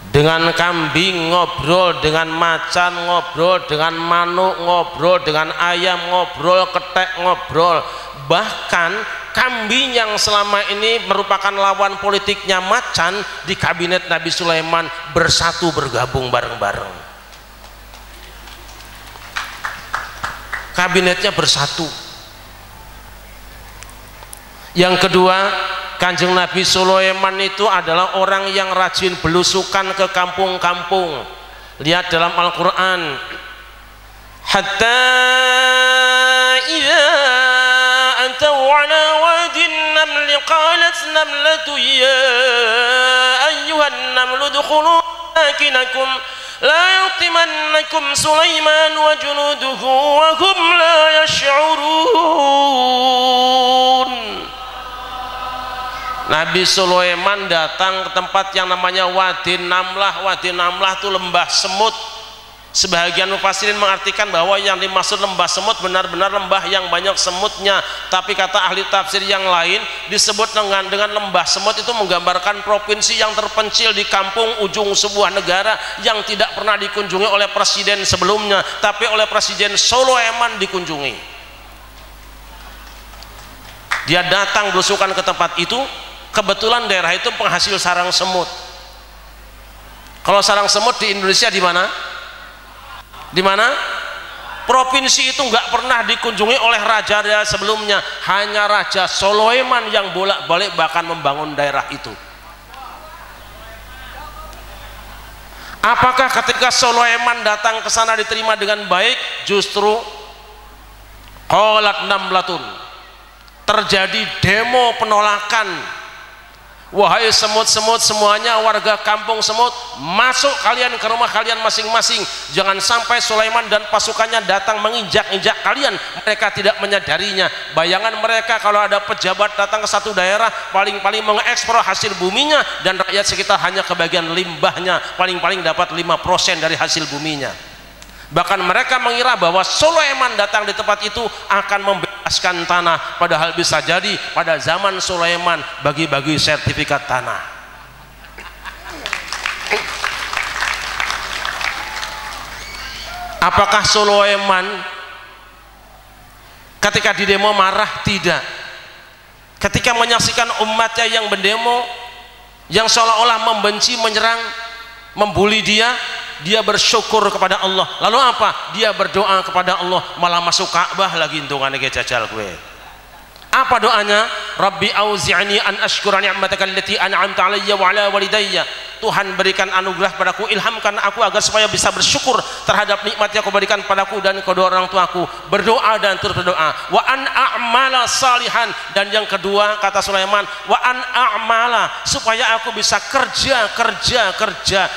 Dengan kambing ngobrol, dengan macan ngobrol, dengan manuk ngobrol, dengan ayam ngobrol, ketek ngobrol. Bahkan kambing yang selama ini merupakan lawan politiknya macan, di kabinet Nabi Sulaiman bersatu bergabung bareng-bareng. Kabinetnya bersatu. Yang kedua, Kanjeng Nabi Sulaiman itu adalah orang yang rajin belusukan ke kampung-kampung. Lihat dalam Al-Quran, hatta idza antaw ala wadin naml qalat namlatu ya ayyuhan namlu dukhulu sakinakum la yatimannakum Sulaiman wa junuduhu wa hum la yash'urun. Nabi Sulaiman datang ke tempat yang namanya Wadi Namlah. Wadi Namlah itu lembah semut. Sebagian mufassirin mengartikan bahwa yang dimaksud lembah semut benar-benar lembah yang banyak semutnya. Tapi kata ahli tafsir yang lain, disebut dengan lembah semut itu menggambarkan provinsi yang terpencil di kampung ujung sebuah negara yang tidak pernah dikunjungi oleh presiden sebelumnya, tapi oleh Presiden Sulaiman dikunjungi. Dia datang belusukan ke tempat itu. Kebetulan daerah itu penghasil sarang semut. Kalau sarang semut di Indonesia di mana? Di mana? Provinsi itu nggak pernah dikunjungi oleh raja sebelumnya. Hanya Raja Sulaiman yang bolak-balik bahkan membangun daerah itu. Apakah ketika Sulaiman datang ke sana diterima dengan baik? Justru qalat namlatun, terjadi demo penolakan. Wahai semut-semut semuanya, warga kampung semut, masuk kalian ke rumah kalian masing-masing. Jangan sampai Sulaiman dan pasukannya datang menginjak-injak kalian. Mereka tidak menyadarinya. Bayangan mereka kalau ada pejabat datang ke satu daerah, paling-paling mengekspor hasil buminya, dan rakyat sekitar hanya kebagian limbahnya, paling-paling dapat 5% dari hasil buminya. Bahkan mereka mengira bahwa Sulaiman datang di tempat itu akan membebaskan tanah, padahal bisa jadi pada zaman Sulaiman bagi-bagi sertifikat tanah. Apakah Sulaiman ketika di demo marah? Tidak. Ketika menyaksikan umatnya yang berdemo, yang seolah-olah membenci, menyerang, membuli dia bersyukur kepada Allah. Lalu apa? Dia berdoa kepada Allah, malah masuk Ka'bah lagi hitungannya kayak jajal gue. Apa doanya? Rabbi auzi'ni an ashkura ni'mataka allati an'amta 'alayya wa 'ala walidayya. Tuhan berikan anugerah padaku, ilhamkan aku agar supaya bisa bersyukur terhadap nikmat yang kau berikan padaku dan kedua orang tuaku. Berdoa dan terus berdoa. Wa an a'mala salihan, dan yang kedua kata Sulaiman, wa an a'mala, supaya aku bisa kerja.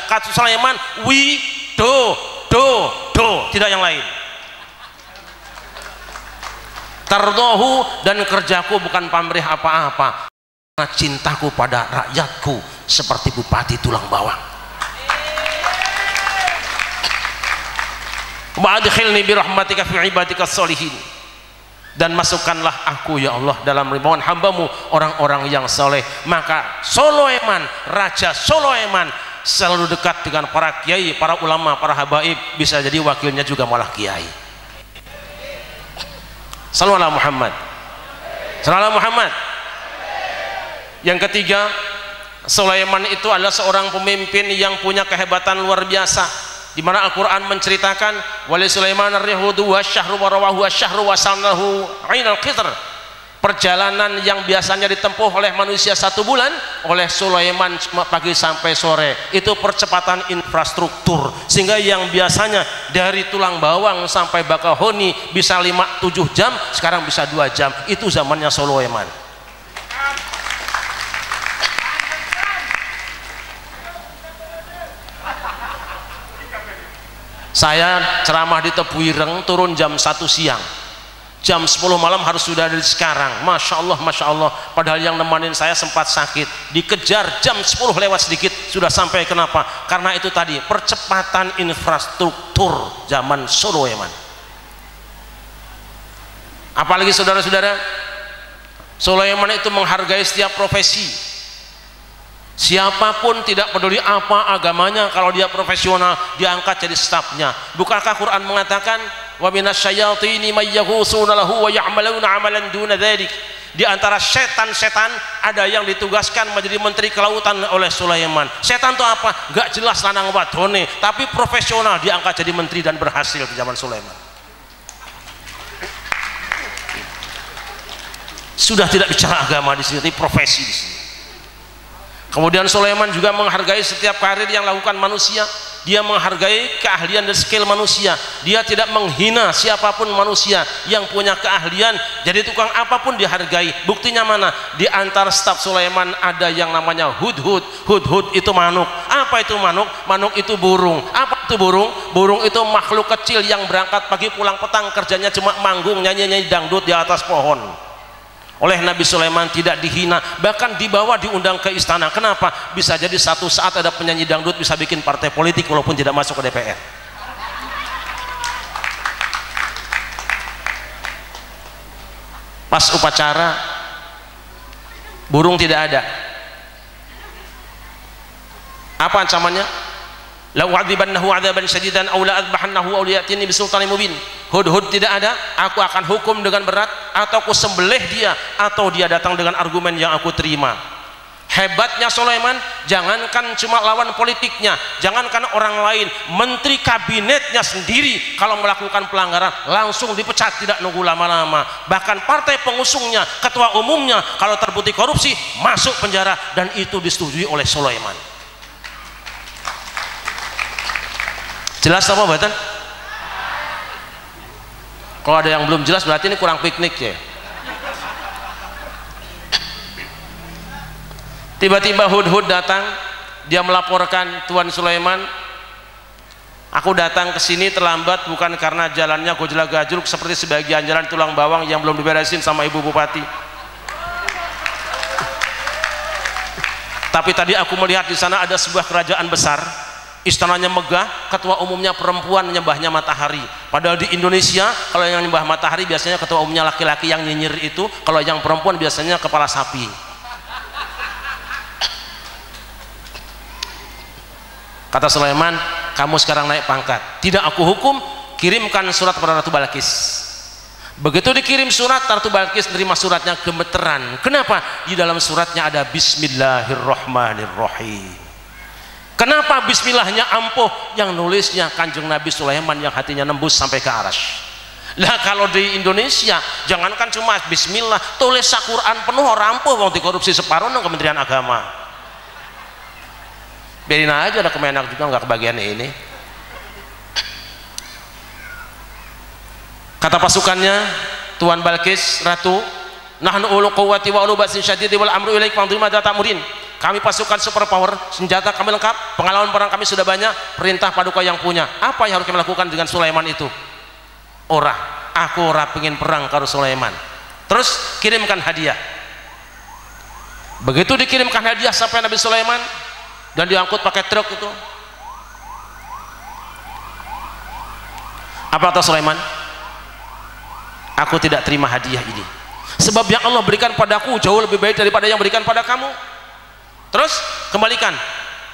Kata Sulaiman, do, tidak yang lain. Tardohu, dan kerjaku bukan pamrih apa-apa, karena cintaku pada rakyatku seperti bupati tulang bawang. Wa'adkhilni birahmatika fi ibadika sholihin, dan masukkanlah aku ya Allah dalam ribuan hambamu orang-orang yang soleh. Maka Sulaiman, Raja Sulaiman selalu dekat dengan para kiai, para ulama, para habaib, bisa jadi wakilnya juga malah kiai. Sallallahu Muhammad. Sallallahu Muhammad. Yang ketiga, Sulaiman itu adalah seorang pemimpin yang punya kehebatan luar biasa, di mana Al-Qur'an menceritakan wali Sulaiman ar-rihudu wa syahru wa rawahu wa syahru wa salnahu 'ainal qitr. perjalanan yang biasanya ditempuh oleh manusia 1 bulan, oleh Sulaiman pagi sampai sore. Itu percepatan infrastruktur, sehingga yang biasanya dari Tulang Bawang sampai Bakahuni bisa 5-7 jam, sekarang bisa 2 jam. Itu zamannya Sulaiman. Saya ceramah di Tebuireng, turun jam 1 siang, jam 10 malam harus sudah ada di Sekarang. Masya Allah, Masya Allah. Padahal yang nemanin saya sempat sakit, dikejar jam 10 lewat sedikit sudah sampai. Kenapa? Karena itu tadi, percepatan infrastruktur zaman Sulaiman. Apalagi saudara-saudara, Sulaiman itu menghargai setiap profesi. Siapapun, tidak peduli apa agamanya, kalau dia profesional diangkat jadi stafnya. Bukankah Quran mengatakan wa minasyayatini may yaghusuna lahu wa ya'maluna 'amalan duna dzalik? Di antara setan-setan ada yang ditugaskan menjadi menteri kelautan oleh Sulaiman. Setan itu apa? Gak jelas lanang wadone, tapi profesional diangkat jadi menteri dan berhasil di zaman Sulaiman. Sudah tidak bicara agama di sini, tapi profesi di sini. Kemudian Sulaiman juga menghargai setiap karir yang dilakukan manusia. Dia menghargai keahlian dan skill manusia. Dia tidak menghina siapapun manusia yang punya keahlian. Jadi tukang apapun dihargai. Buktinya mana? Di antara staf Sulaiman ada yang namanya hudhud. Hudhud itu manuk. Apa itu manuk? Manuk itu burung. Apa itu burung? Burung itu makhluk kecil yang berangkat pagi pulang petang, kerjanya cuma manggung, nyanyi-nyanyi dangdut di atas pohon. Oleh Nabi Sulaiman tidak dihina, bahkan dibawa diundang ke istana. Kenapa? Bisa jadi satu saat ada penyanyi dangdut bisa bikin partai politik walaupun tidak masuk ke DPR. Pas upacara burung tidak ada. Apa ancamannya? La u'adzibannahu 'adzaban syadidan aw la adbahannahu aw liya'tini bisultanin mubin. Hudhud tidak ada, aku akan hukum dengan berat, atau aku sembelih dia, atau dia datang dengan argumen yang aku terima. Hebatnya Sulaiman, jangankan cuma lawan politiknya, jangankan orang lain, menteri kabinetnya sendiri kalau melakukan pelanggaran langsung dipecat, tidak nunggu lama-lama. Bahkan partai pengusungnya, ketua umumnya kalau terbukti korupsi masuk penjara, dan itu disetujui oleh Sulaiman. Jelas apa Bapak? Kalau ada yang belum jelas berarti ini kurang piknik ya. Tiba-tiba Hudhud datang, dia melaporkan, Tuan Sulaiman, aku datang ke sini terlambat bukan karena jalannya gojlak-gajluk seperti sebagian jalan Tulang Bawang yang belum diberesin sama Ibu Bupati. Tapi tadi aku melihat di sana ada sebuah kerajaan besar. Istananya megah, ketua umumnya perempuan, nyembahnya matahari. Padahal di Indonesia kalau yang nyembah matahari biasanya ketua umumnya laki-laki yang nyinyir itu, kalau yang perempuan biasanya kepala sapi. Kata Sulaiman, kamu sekarang naik pangkat, tidak aku hukum, kirimkan surat kepada Ratu Balkis. Begitu dikirim surat, Ratu Balkis menerima suratnya gemeteran. Kenapa? Di dalam suratnya ada Bismillahirrahmanirrahim. Kenapa bismillahnya ampuh? Yang nulisnya Kanjeng Nabi Sulaiman yang hatinya nembus sampai ke arasy. Lah kalau di Indonesia jangankan cuma bismillah, tulis Al-Quran penuh orang ampuh, wong dikorupsi separuh nang Kementerian Agama. Biarin aja, ada Kemenak juga nggak kebagian ini. Kata pasukannya, Tuan Balkis, Ratu, nahnu ulu quwwati wa ulu ba'sin syadid wal amru ilaik fandhur madza ta'murin. Kami pasukan super power, senjata kami lengkap, pengalaman perang kami sudah banyak, perintah paduka yang punya. Apa yang harus kami lakukan dengan Sulaiman itu? Ora, aku ora pengen perang karo Sulaiman. Terus kirimkan hadiah. Begitu dikirimkan hadiah sampai Nabi Sulaiman dan diangkut pakai truk itu. Apa kata Sulaiman? Aku tidak terima hadiah ini. Sebab yang Allah berikan padaku jauh lebih baik daripada yang berikan pada kamu. Terus kembalikan,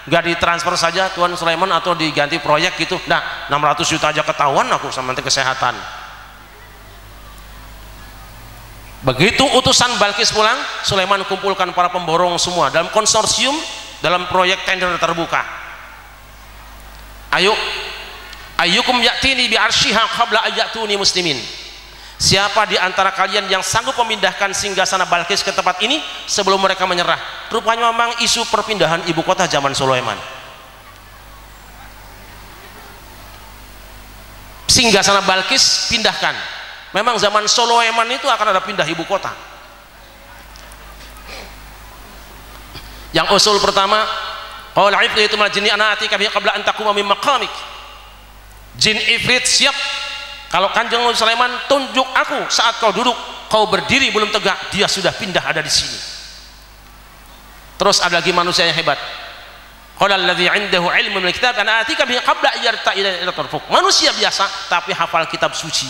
nggak ditransfer saja Tuan Sulaiman atau diganti proyek gitu. Nah, 600 juta aja ketahuan aku sama Menteri Kesehatan. Begitu utusan Balkis pulang, Sulaiman kumpulkan para pemborong semua dalam konsorsium, dalam proyek tender terbuka. Ayo, ayyukum ya'tini bi arsyiha qabla ayyatuni muslimin. Siapa di antara kalian yang sanggup memindahkan singgasana Balkis ke tempat ini sebelum mereka menyerah? Rupanya memang isu perpindahan ibu kota zaman Sulaiman. Singgasana Balkis pindahkan. Memang zaman Sulaiman itu akan ada pindah ibu kota. Yang usul pertama, qala ifritu minal jinni ana atika bihi qabla an taquma min maqamik. Jin ifrit siap. Kalau Kanjeng Sulaiman tunjuk aku saat kau duduk, kau berdiri belum tegak, dia sudah pindah ada di sini. Terus ada lagi manusia yang hebat. Qala alladzi 'indahu 'ilmun minal kitab ana atika bihi qabla yarta ila tarfuk. Manusia biasa tapi hafal kitab suci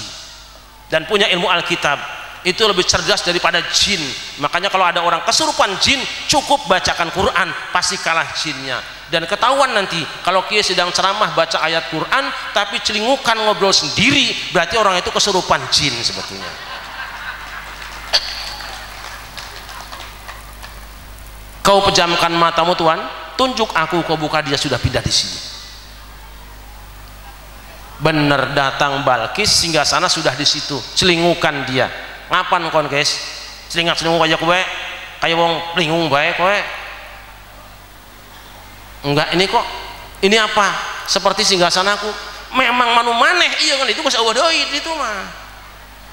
dan punya ilmu Alkitab. Itu lebih cerdas daripada jin. Makanya kalau ada orang kesurupan jin, cukup bacakan Quran, pasti kalah jinnya. Dan ketahuan nanti kalau kiai sedang ceramah baca ayat Quran tapi celingukan ngobrol sendiri, berarti orang itu kesurupan jin sebetulnya. Kau pejamkan matamu Tuhan, tunjuk aku, kau buka, dia sudah pindah di sini. Bener datang Balkis sehingga sana sudah di situ, celingukan dia. Ngapan kon guys, celingak-celinguk aja kowe kayak wong lingung bae kowe. Enggak, ini kok ini apa? Seperti singgasanaku. Memang manu maneh iya kan, itu geus eueuh deui itu mah.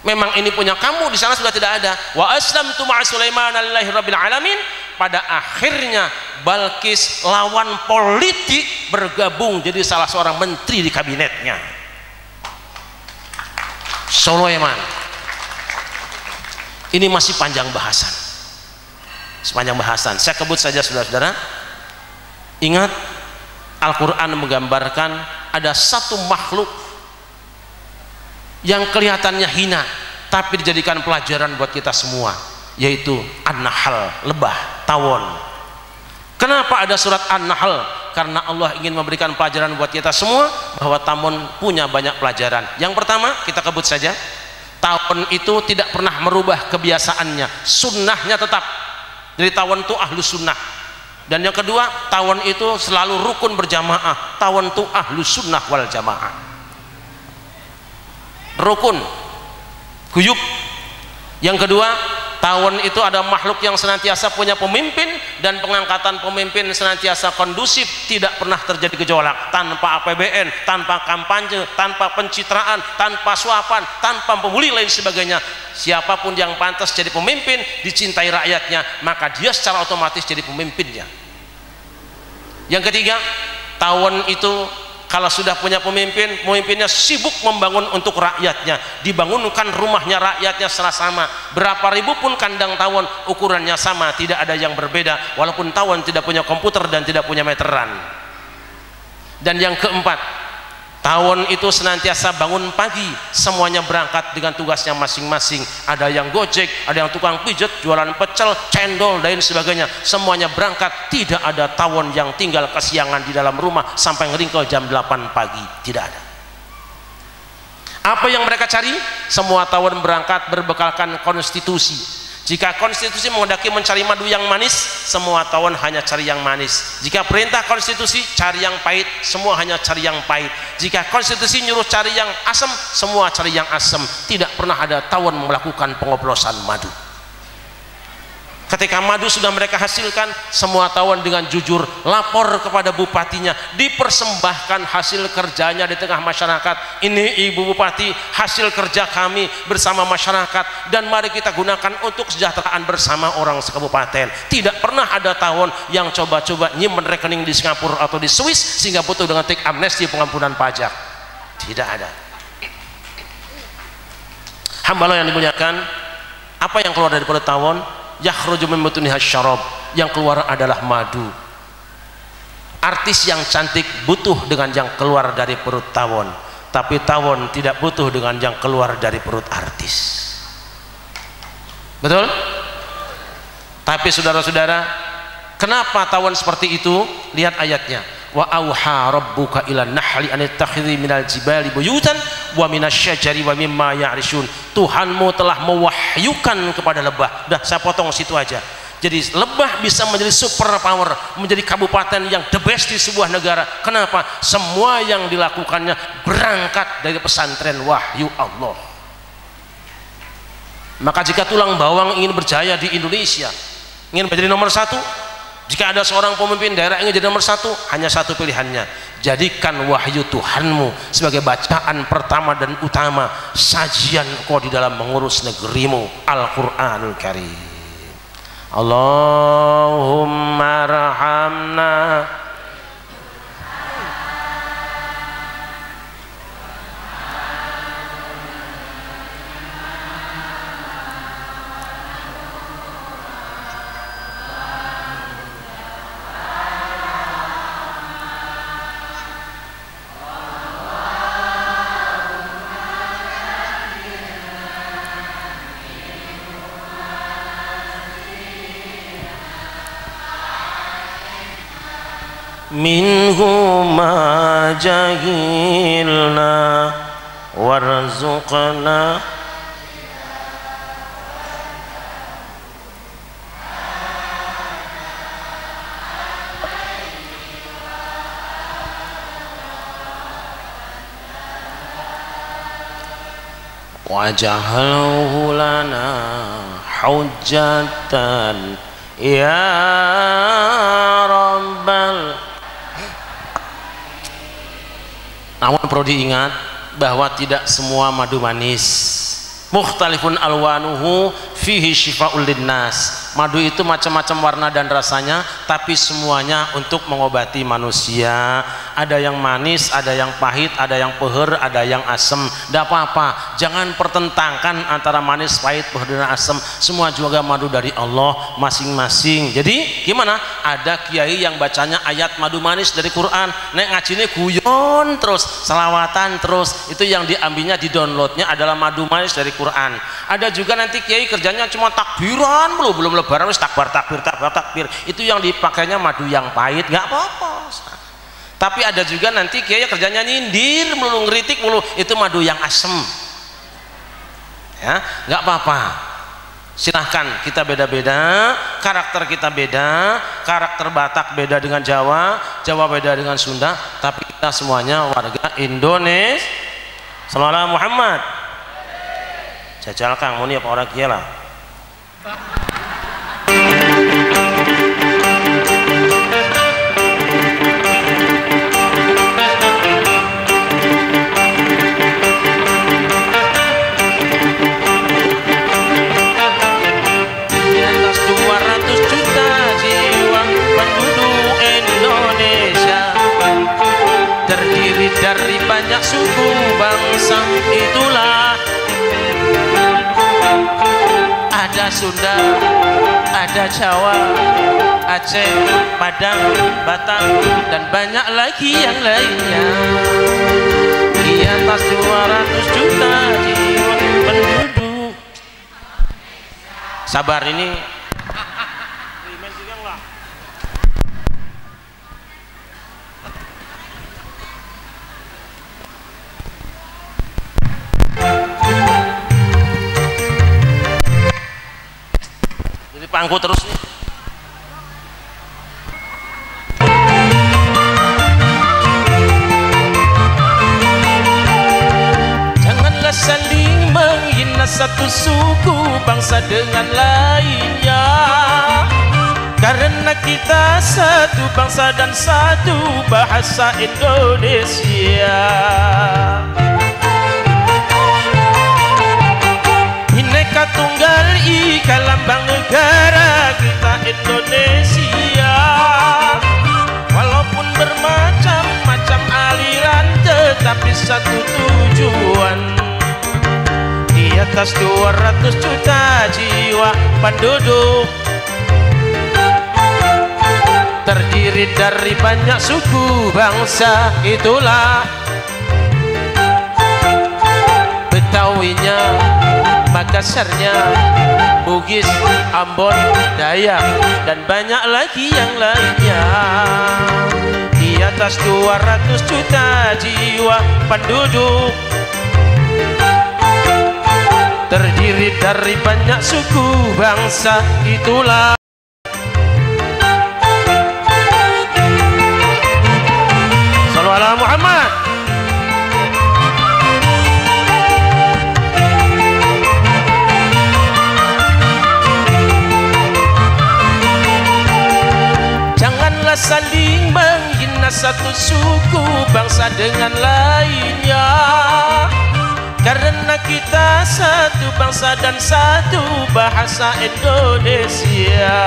Memang ini punya kamu, di sana sudah tidak ada. Wa aslamtu ma'a Sulaiman lillahi rabbil alamin. Pada akhirnya Balkis lawan politik bergabung jadi salah seorang menteri di kabinetnya. Sulaiman. Ini masih panjang bahasan. Sepanjang bahasan. Saya kebut saja saudara-saudara. Ingat, Al-Quran menggambarkan ada satu makhluk yang kelihatannya hina tapi dijadikan pelajaran buat kita semua, yaitu An-Nahl, lebah, tawon. Kenapa ada surat An-Nahl? Karena Allah ingin memberikan pelajaran buat kita semua bahwa tawon punya banyak pelajaran. Yang pertama, kita kebut saja, tawon itu tidak pernah merubah kebiasaannya, sunnahnya tetap. Jadi tawon itu ahlu sunnah. Dan yang kedua, tawon itu selalu rukun berjamaah. Tawon itu ahlu sunnah wal jamaah, rukun guyub. Yang kedua, tawon itu ada makhluk yang senantiasa punya pemimpin, dan pengangkatan pemimpin senantiasa kondusif, tidak pernah terjadi gejolak, tanpa APBN, tanpa kampanye, tanpa pencitraan, tanpa suapan, tanpa pembuli lain sebagainya. Siapapun yang pantas jadi pemimpin, dicintai rakyatnya, maka dia secara otomatis jadi pemimpinnya. Yang ketiga, tawon itu kalau sudah punya pemimpin, pemimpinnya sibuk membangun untuk rakyatnya, dibangunkan rumahnya rakyatnya secara sama. Berapa ribu pun kandang tawon, ukurannya sama, tidak ada yang berbeda, walaupun tawon tidak punya komputer dan tidak punya meteran. Dan yang keempat, tawon itu senantiasa bangun pagi, semuanya berangkat dengan tugasnya masing-masing. Ada yang gojek, ada yang tukang pijet, jualan pecel, cendol, dan sebagainya. Semuanya berangkat, tidak ada tawon yang tinggal kesiangan di dalam rumah sampai ngeringkel jam 8 pagi, tidak ada. Apa yang mereka cari? Semua tawon berangkat berbekalkan konstitusi. Jika konstitusi menghendaki mencari madu yang manis, semua tawon hanya cari yang manis. Jika perintah konstitusi cari yang pahit, semua hanya cari yang pahit. Jika konstitusi nyuruh cari yang asam, semua cari yang asam. Tidak pernah ada tawon melakukan pengoplosan madu. Ketika madu sudah mereka hasilkan, semua tawon dengan jujur lapor kepada bupatinya, dipersembahkan hasil kerjanya di tengah masyarakat. Ini Ibu Bupati, hasil kerja kami bersama masyarakat, dan mari kita gunakan untuk kesejahteraan bersama orang sekabupaten. Tidak pernah ada tawon yang coba-coba nyimpen rekening di Singapura atau di Swiss sehingga butuh dengan teks amnesti pengampunan pajak. Tidak ada. Hamba Allah yang dimuliakan, apa yang keluar dari perut tawon? Yakhruju min butuniha syarab, yang keluar adalah madu. Artis yang cantik butuh dengan yang keluar dari perut tawon, tapi tawon tidak butuh dengan yang keluar dari perut artis. Betul? Tapi saudara-saudara, kenapa tawon seperti itu? Lihat ayatnya. Wa auha rabbuka ila nahli an ittakhidhi minal jibali buyutan wa minasyajari wa mimma ya'rishun. Tuhanmu telah mewahyukan kepada lebah. Dah, saya potong situ aja. Jadi lebah bisa menjadi super power, menjadi kabupaten yang the best di sebuah negara. Kenapa? Semua yang dilakukannya berangkat dari pesantren wahyu Allah. Maka jika tulang bawang ingin berjaya di Indonesia, ingin menjadi nomor satu, jika ada seorang pemimpin daerah ingin jadi nomor satu, hanya satu pilihannya: jadikan wahyu Tuhanmu sebagai bacaan pertama dan utama, sajian kau di dalam mengurus negerimu, Al-Quranul Karim. Allahumma rahamna minhu ma jahilna warzuqna waj'alhu lana hujjatan ya rabbal. Namun perlu diingat bahwa tidak semua madu manis. Mukhtalifun alwanuhu fihi syifa'ul linnas. Madu itu macam-macam warna dan rasanya, tapi semuanya untuk mengobati manusia. Ada yang manis, ada yang pahit, ada yang peher, ada yang asem. Tidak apa-apa, jangan pertentangkan antara manis, pahit, peher dan asem. Semua juga madu dari Allah masing-masing. Jadi gimana? Ada kiai yang bacanya ayat madu manis dari Quran, nek ngajine guyon terus, selawatan terus. Itu yang diambilnya, di downloadnya adalah madu manis dari Quran. Ada juga nanti kiai kerjanya cuma takbiran, belum lebaran wis takbir. Itu yang dipakainya madu yang pahit, nggak apa-apa. Tapi ada juga nanti kiai kerjanya nyindir melulu, ngeritik melulu, itu madu yang asem. Ya, nggak apa-apa. Silahkan, kita beda-beda, karakter kita beda, karakter Batak beda dengan Jawa, Jawa beda dengan Sunda, tapi kita semuanya warga Indonesia. Sallallahu Muhammad. Jajal Kang muni apa orang kiai lah. Dari banyak suku bangsa, itulah ada Sunda, ada Jawa, Aceh, Padang, Batak, dan banyak lagi yang lainnya. Di atas 200 juta jiwa penduduk. Sabar ini. Pangku terus nih. Janganlah saling menghina satu suku bangsa dengan lainnya, karena kita satu bangsa dan satu bahasa Indonesia. Bineka Tunggal Ika lambang negara kita Indonesia. Walaupun bermacam-macam aliran, tetapi satu tujuan. Di atas 200 juta jiwa penduduk, terdiri dari banyak suku bangsa, itulah Betawinya, Makassarnya, Bugis, Ambon, Dayak, dan banyak lagi yang lainnya. Di atas 200 juta jiwa penduduk, terdiri dari banyak suku bangsa, itulah Sallallahu alaihi Muhammad. satu suku bangsa dengan lainnya, karena kita satu bangsa dan satu bahasa Indonesia.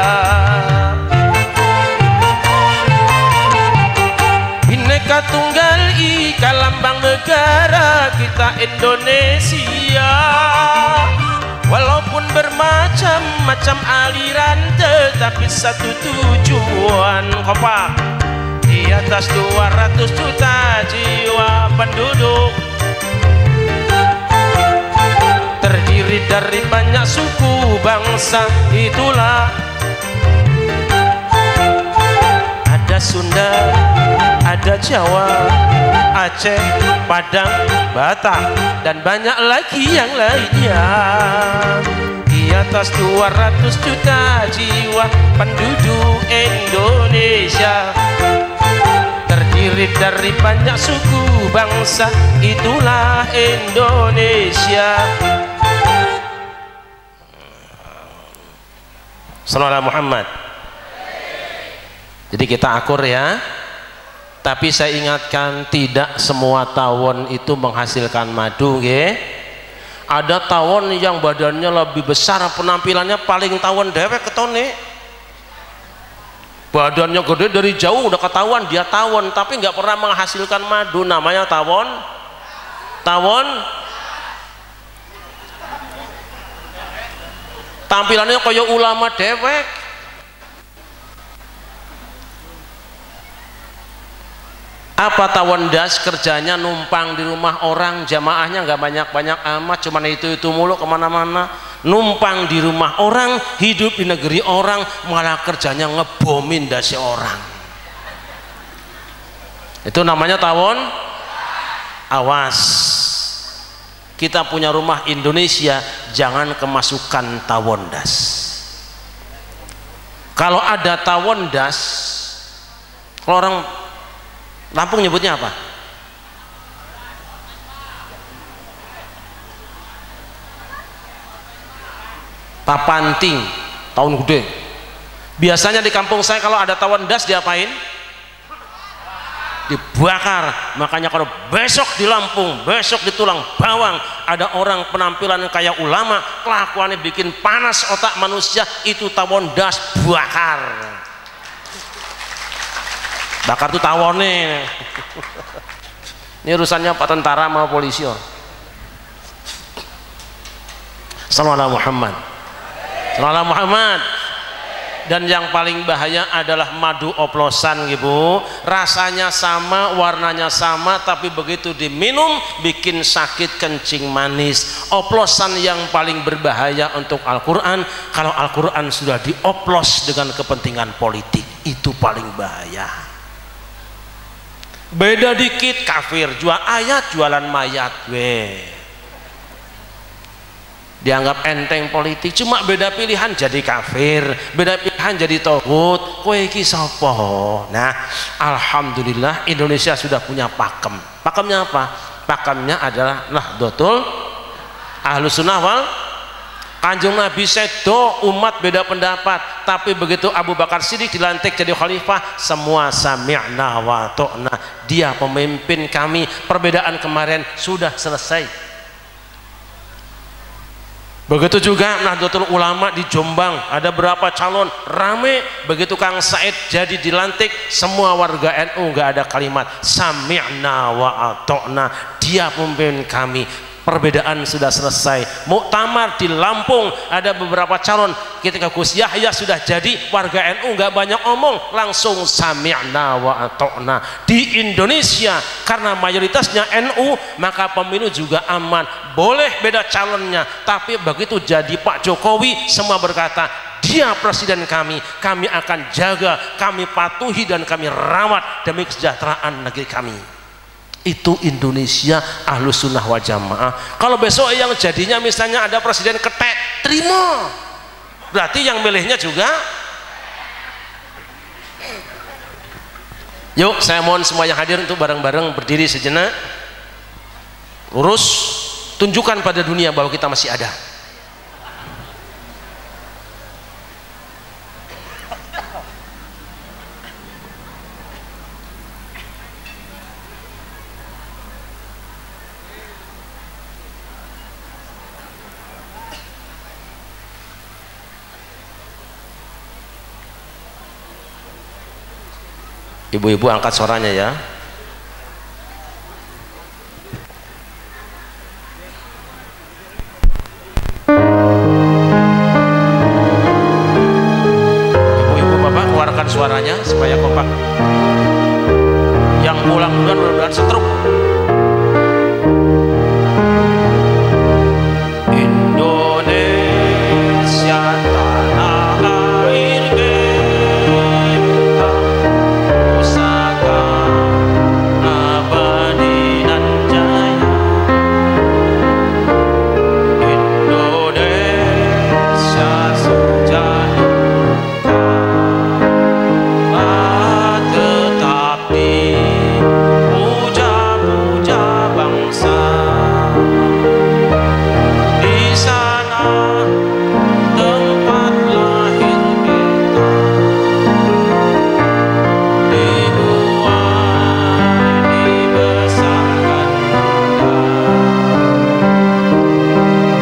Bhinneka Tunggal Ika lambang negara kita Indonesia. Walaupun bermacam-macam aliran, tetapi satu tujuan. Kompak. Di atas 200 juta jiwa penduduk, terdiri dari banyak suku bangsa. Itulah ada Sunda, ada Jawa, Aceh, Padang, Batak, dan banyak lagi yang lainnya. Di atas 200 juta jiwa penduduk Indonesia, terdiri dari banyak suku bangsa. Itulah Indonesia. Sallallahu Muhammad. Jadi kita akur ya. Tapi saya ingatkan, tidak semua tawon itu menghasilkan madu, nggih. Ada tawon yang badannya lebih besar, penampilannya paling tawon dewek ketone. Badannya gede, dari jauh udah ketahuan dia tawon, tapi nggak pernah menghasilkan madu. Namanya tawon. Tampilannya kayak ulama dewek. Apa tawon das? Kerjanya numpang di rumah orang, jamaahnya nggak banyak-banyak amat, cuman itu mulu kemana-mana. Numpang di rumah orang, hidup di negeri orang, malah kerjanya ngebomin dasi orang. Itu namanya tawon. Awas, kita punya rumah Indonesia, jangan kemasukan tawon das. Kalau ada tawon das, kalau orang Lampung nyebutnya apa? Papanting, tawon gede. Biasanya di kampung saya kalau ada tawon das diapain? Dibakar. Makanya kalau besok di Lampung, besok di Tulang Bawang ada orang penampilan kayak ulama, kelakuannya bikin panas otak manusia, itu tawon das bakar. Bakar tuh tawonnya. Ini urusannya Pak tentara sama polisi. Sallallahu Muhammad. Sallallahu Muhammad. Dan yang paling bahaya adalah madu oplosan, Ibu. Rasanya sama, warnanya sama, tapi begitu diminum bikin sakit kencing manis. Oplosan yang paling berbahaya untuk Al-Quran, kalau Al-Quran sudah dioplos dengan kepentingan politik, itu paling bahaya. Beda dikit kafir, jual ayat jualan mayat, dianggap enteng politik. Cuma beda pilihan jadi kafir, beda pilihan jadi togut. Kowe iki sapa? Nah, alhamdulillah Indonesia sudah punya pakem. Pakemnya apa? Pakemnya adalah Nahdlatul Ahlus Sunnah wal. Kanjeng Nabi sedo umat beda pendapat, tapi begitu Abu Bakar Siddiq dilantik jadi khalifah, semua sami'na wa ta'na. Dia pemimpin kami. Perbedaan kemarin sudah selesai. Begitu juga Nahdlatul Ulama di Jombang, ada berapa calon, rame. Begitu Kang Said jadi dilantik, semua warga NU nggak ada kalimat sami'na wa ta'na. Dia pemimpin kami. Perbedaan sudah selesai. Muktamar di Lampung ada beberapa calon, ketika Gus Yahya sudah jadi, warga NU nggak banyak omong, langsung sami'na wa ata'na. Di Indonesia karena mayoritasnya NU, maka pemilu juga aman, boleh beda calonnya, tapi begitu jadi Pak Jokowi semua berkata dia presiden kami, kami akan jaga, kami patuhi dan kami rawat demi kesejahteraan negeri kami. Itu Indonesia Ahlus Sunnah wal Jamaah. Kalau besok yang jadinya misalnya ada presiden ketek, terima, berarti yang milihnya juga. Yuk, saya mohon semua yang hadir untuk bareng-bareng berdiri sejenak, lurus, tunjukkan pada dunia bahwa kita masih ada. Ibu-ibu angkat suaranya ya. Ibu-ibu bapak keluarkan suaranya supaya kompak. Yang pulang duluan mudah-mudahan setruk. Indonesia tanah air beta, pusaka abadi dan jaya. Indonesia sejahtera, tetapi puja-puja bangsa. Di sana tempat lahir kita, dibuai dibesarkan bunda,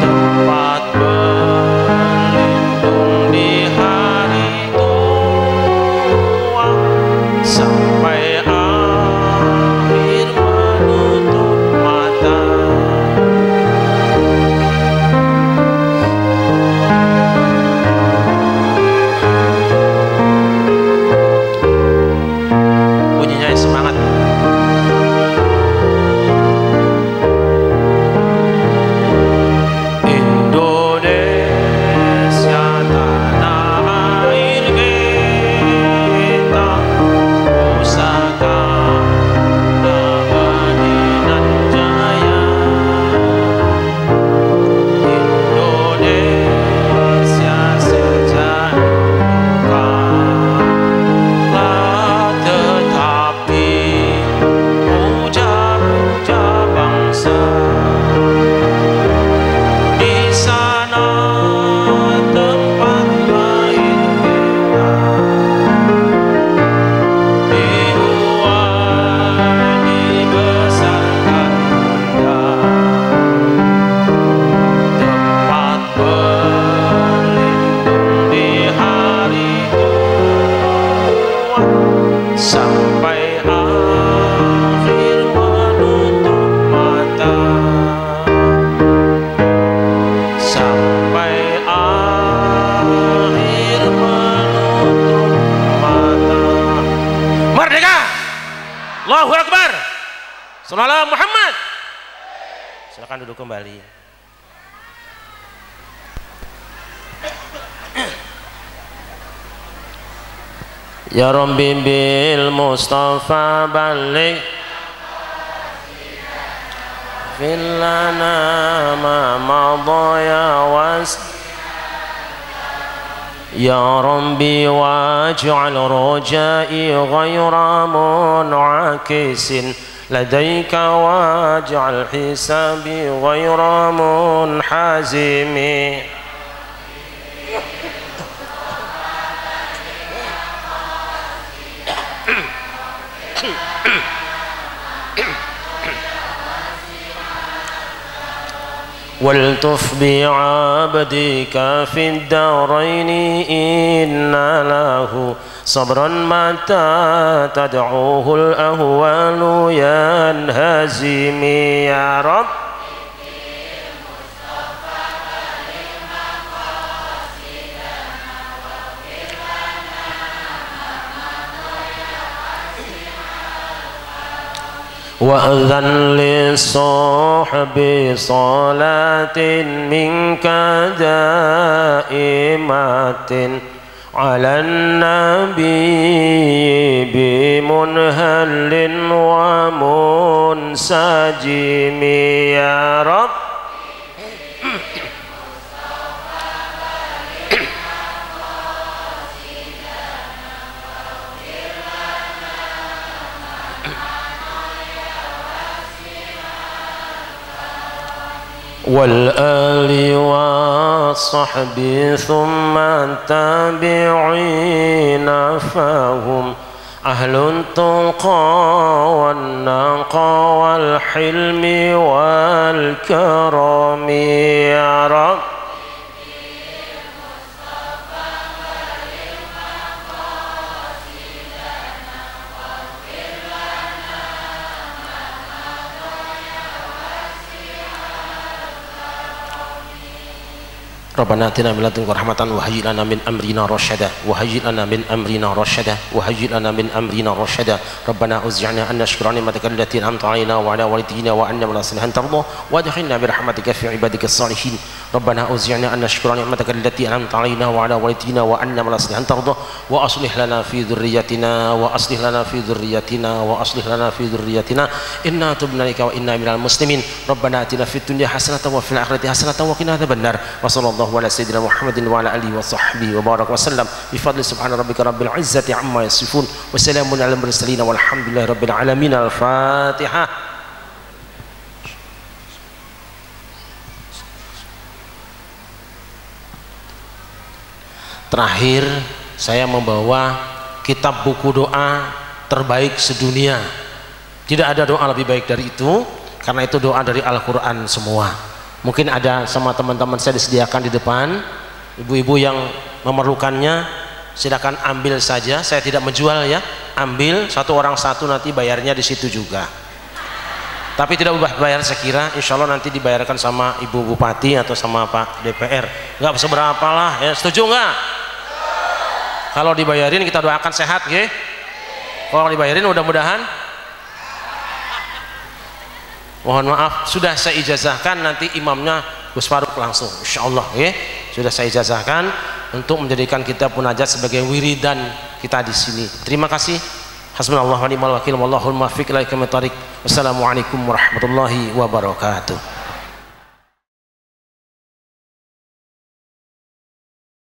tempat berlindung di hari tua, sampai akhir menutup mata. Bunyinya semangat. Indonesia tanah air kita, pusaka abadi dan jaya. Indonesia sejahtera, tetapi puja-puja bangsa. Di sana tempat lahir kita, dibuai dibesarkan bunda, tempat berlindung di hari tua, sampai akhir menutup mata, sampai akhir menutup mata. Merdeka! Allahu Akbar! Sallallahu Muhammad. Silakan duduk kembali. Ya Rabbi bil Mustafa balik fillana ma madaya was. Ya Rabbi waj'al rajai ghayra mun'akisin ladaika, waj'al hisabi ghayra munhazimi. والتف بعبدك في الدارين إن له صبرا متى تدعوه الأهوال ينهزم يا رب. وأذن للصحب صلاة منك دائمة على النبي بمنهل ومنسجم يا رب. والآل والصحب ثم التابعين فهم أهل التقى والنقى والحلم والكرم يا رب. Rabbana atina min ladunka rahmatan wa hayyi lana min amrina rasyada wa hayyi lana min amrina rasyada wa hayyi lana min amrina rasyada. Rabbana uz'ina an nashkura ni'mataka allati an'amta 'alaina wa 'ala walidina wa anna min salihan tarda wa adkhilna bi rahmatika fi ibadika salihin. Rabbana uz'ina an nashkura ni'mataka allati an'amta 'alaina wa 'ala walidina wa anna min salihan tarda wa aslih lana fi dhurriyyatina wa aslih lana fi dhurriyyatina wa aslih lana fi dhurriyyatina inna tubna ilaika wa inna minal muslimin. Rabbana atina fid dunya hasanatan wa fil akhirati hasanatan wa qina adzabannar. Wa sallallahu ala sayyidina Muhammadin wa ala alihi wa sahbihi wa baraka wa sallam bi fadli subhana rabbika rabbil izzati amma yasifun wa salamun alal mursalin walhamdulillahi rabbil alamin. Al-Fatihah. Terakhir saya membawa kitab buku doa terbaik sedunia. Tidak ada doa lebih baik dari itu, karena itu doa dari Al-Quran semua. Mungkin ada sama teman-teman saya disediakan di depan, ibu-ibu yang memerlukannya silakan ambil saja. Saya tidak menjual ya, ambil satu orang satu, nanti bayarnya di situ juga. Tapi tidak ubah bayar, saya kira insya Allah nanti dibayarkan sama Ibu Bupati atau sama Pak DPR. Nggak seberapa lah ya, setuju nggak? Kalau dibayarin kita doakan sehat ya. Kalau dibayarin mudah-mudahan. Mohon maaf sudah saya ijazahkan, nanti imamnya Gus Faruk langsung insya Allah ya. Sudah saya ijazahkan untuk menjadikan kita munajat sebagai wiridan kita di sini. Terima kasih. Hasbunallahu wa ni'mal wakil wallahul muwaffiq ila aqwamit thoriq. Wassalamualaikum warahmatullahi wabarakatuh.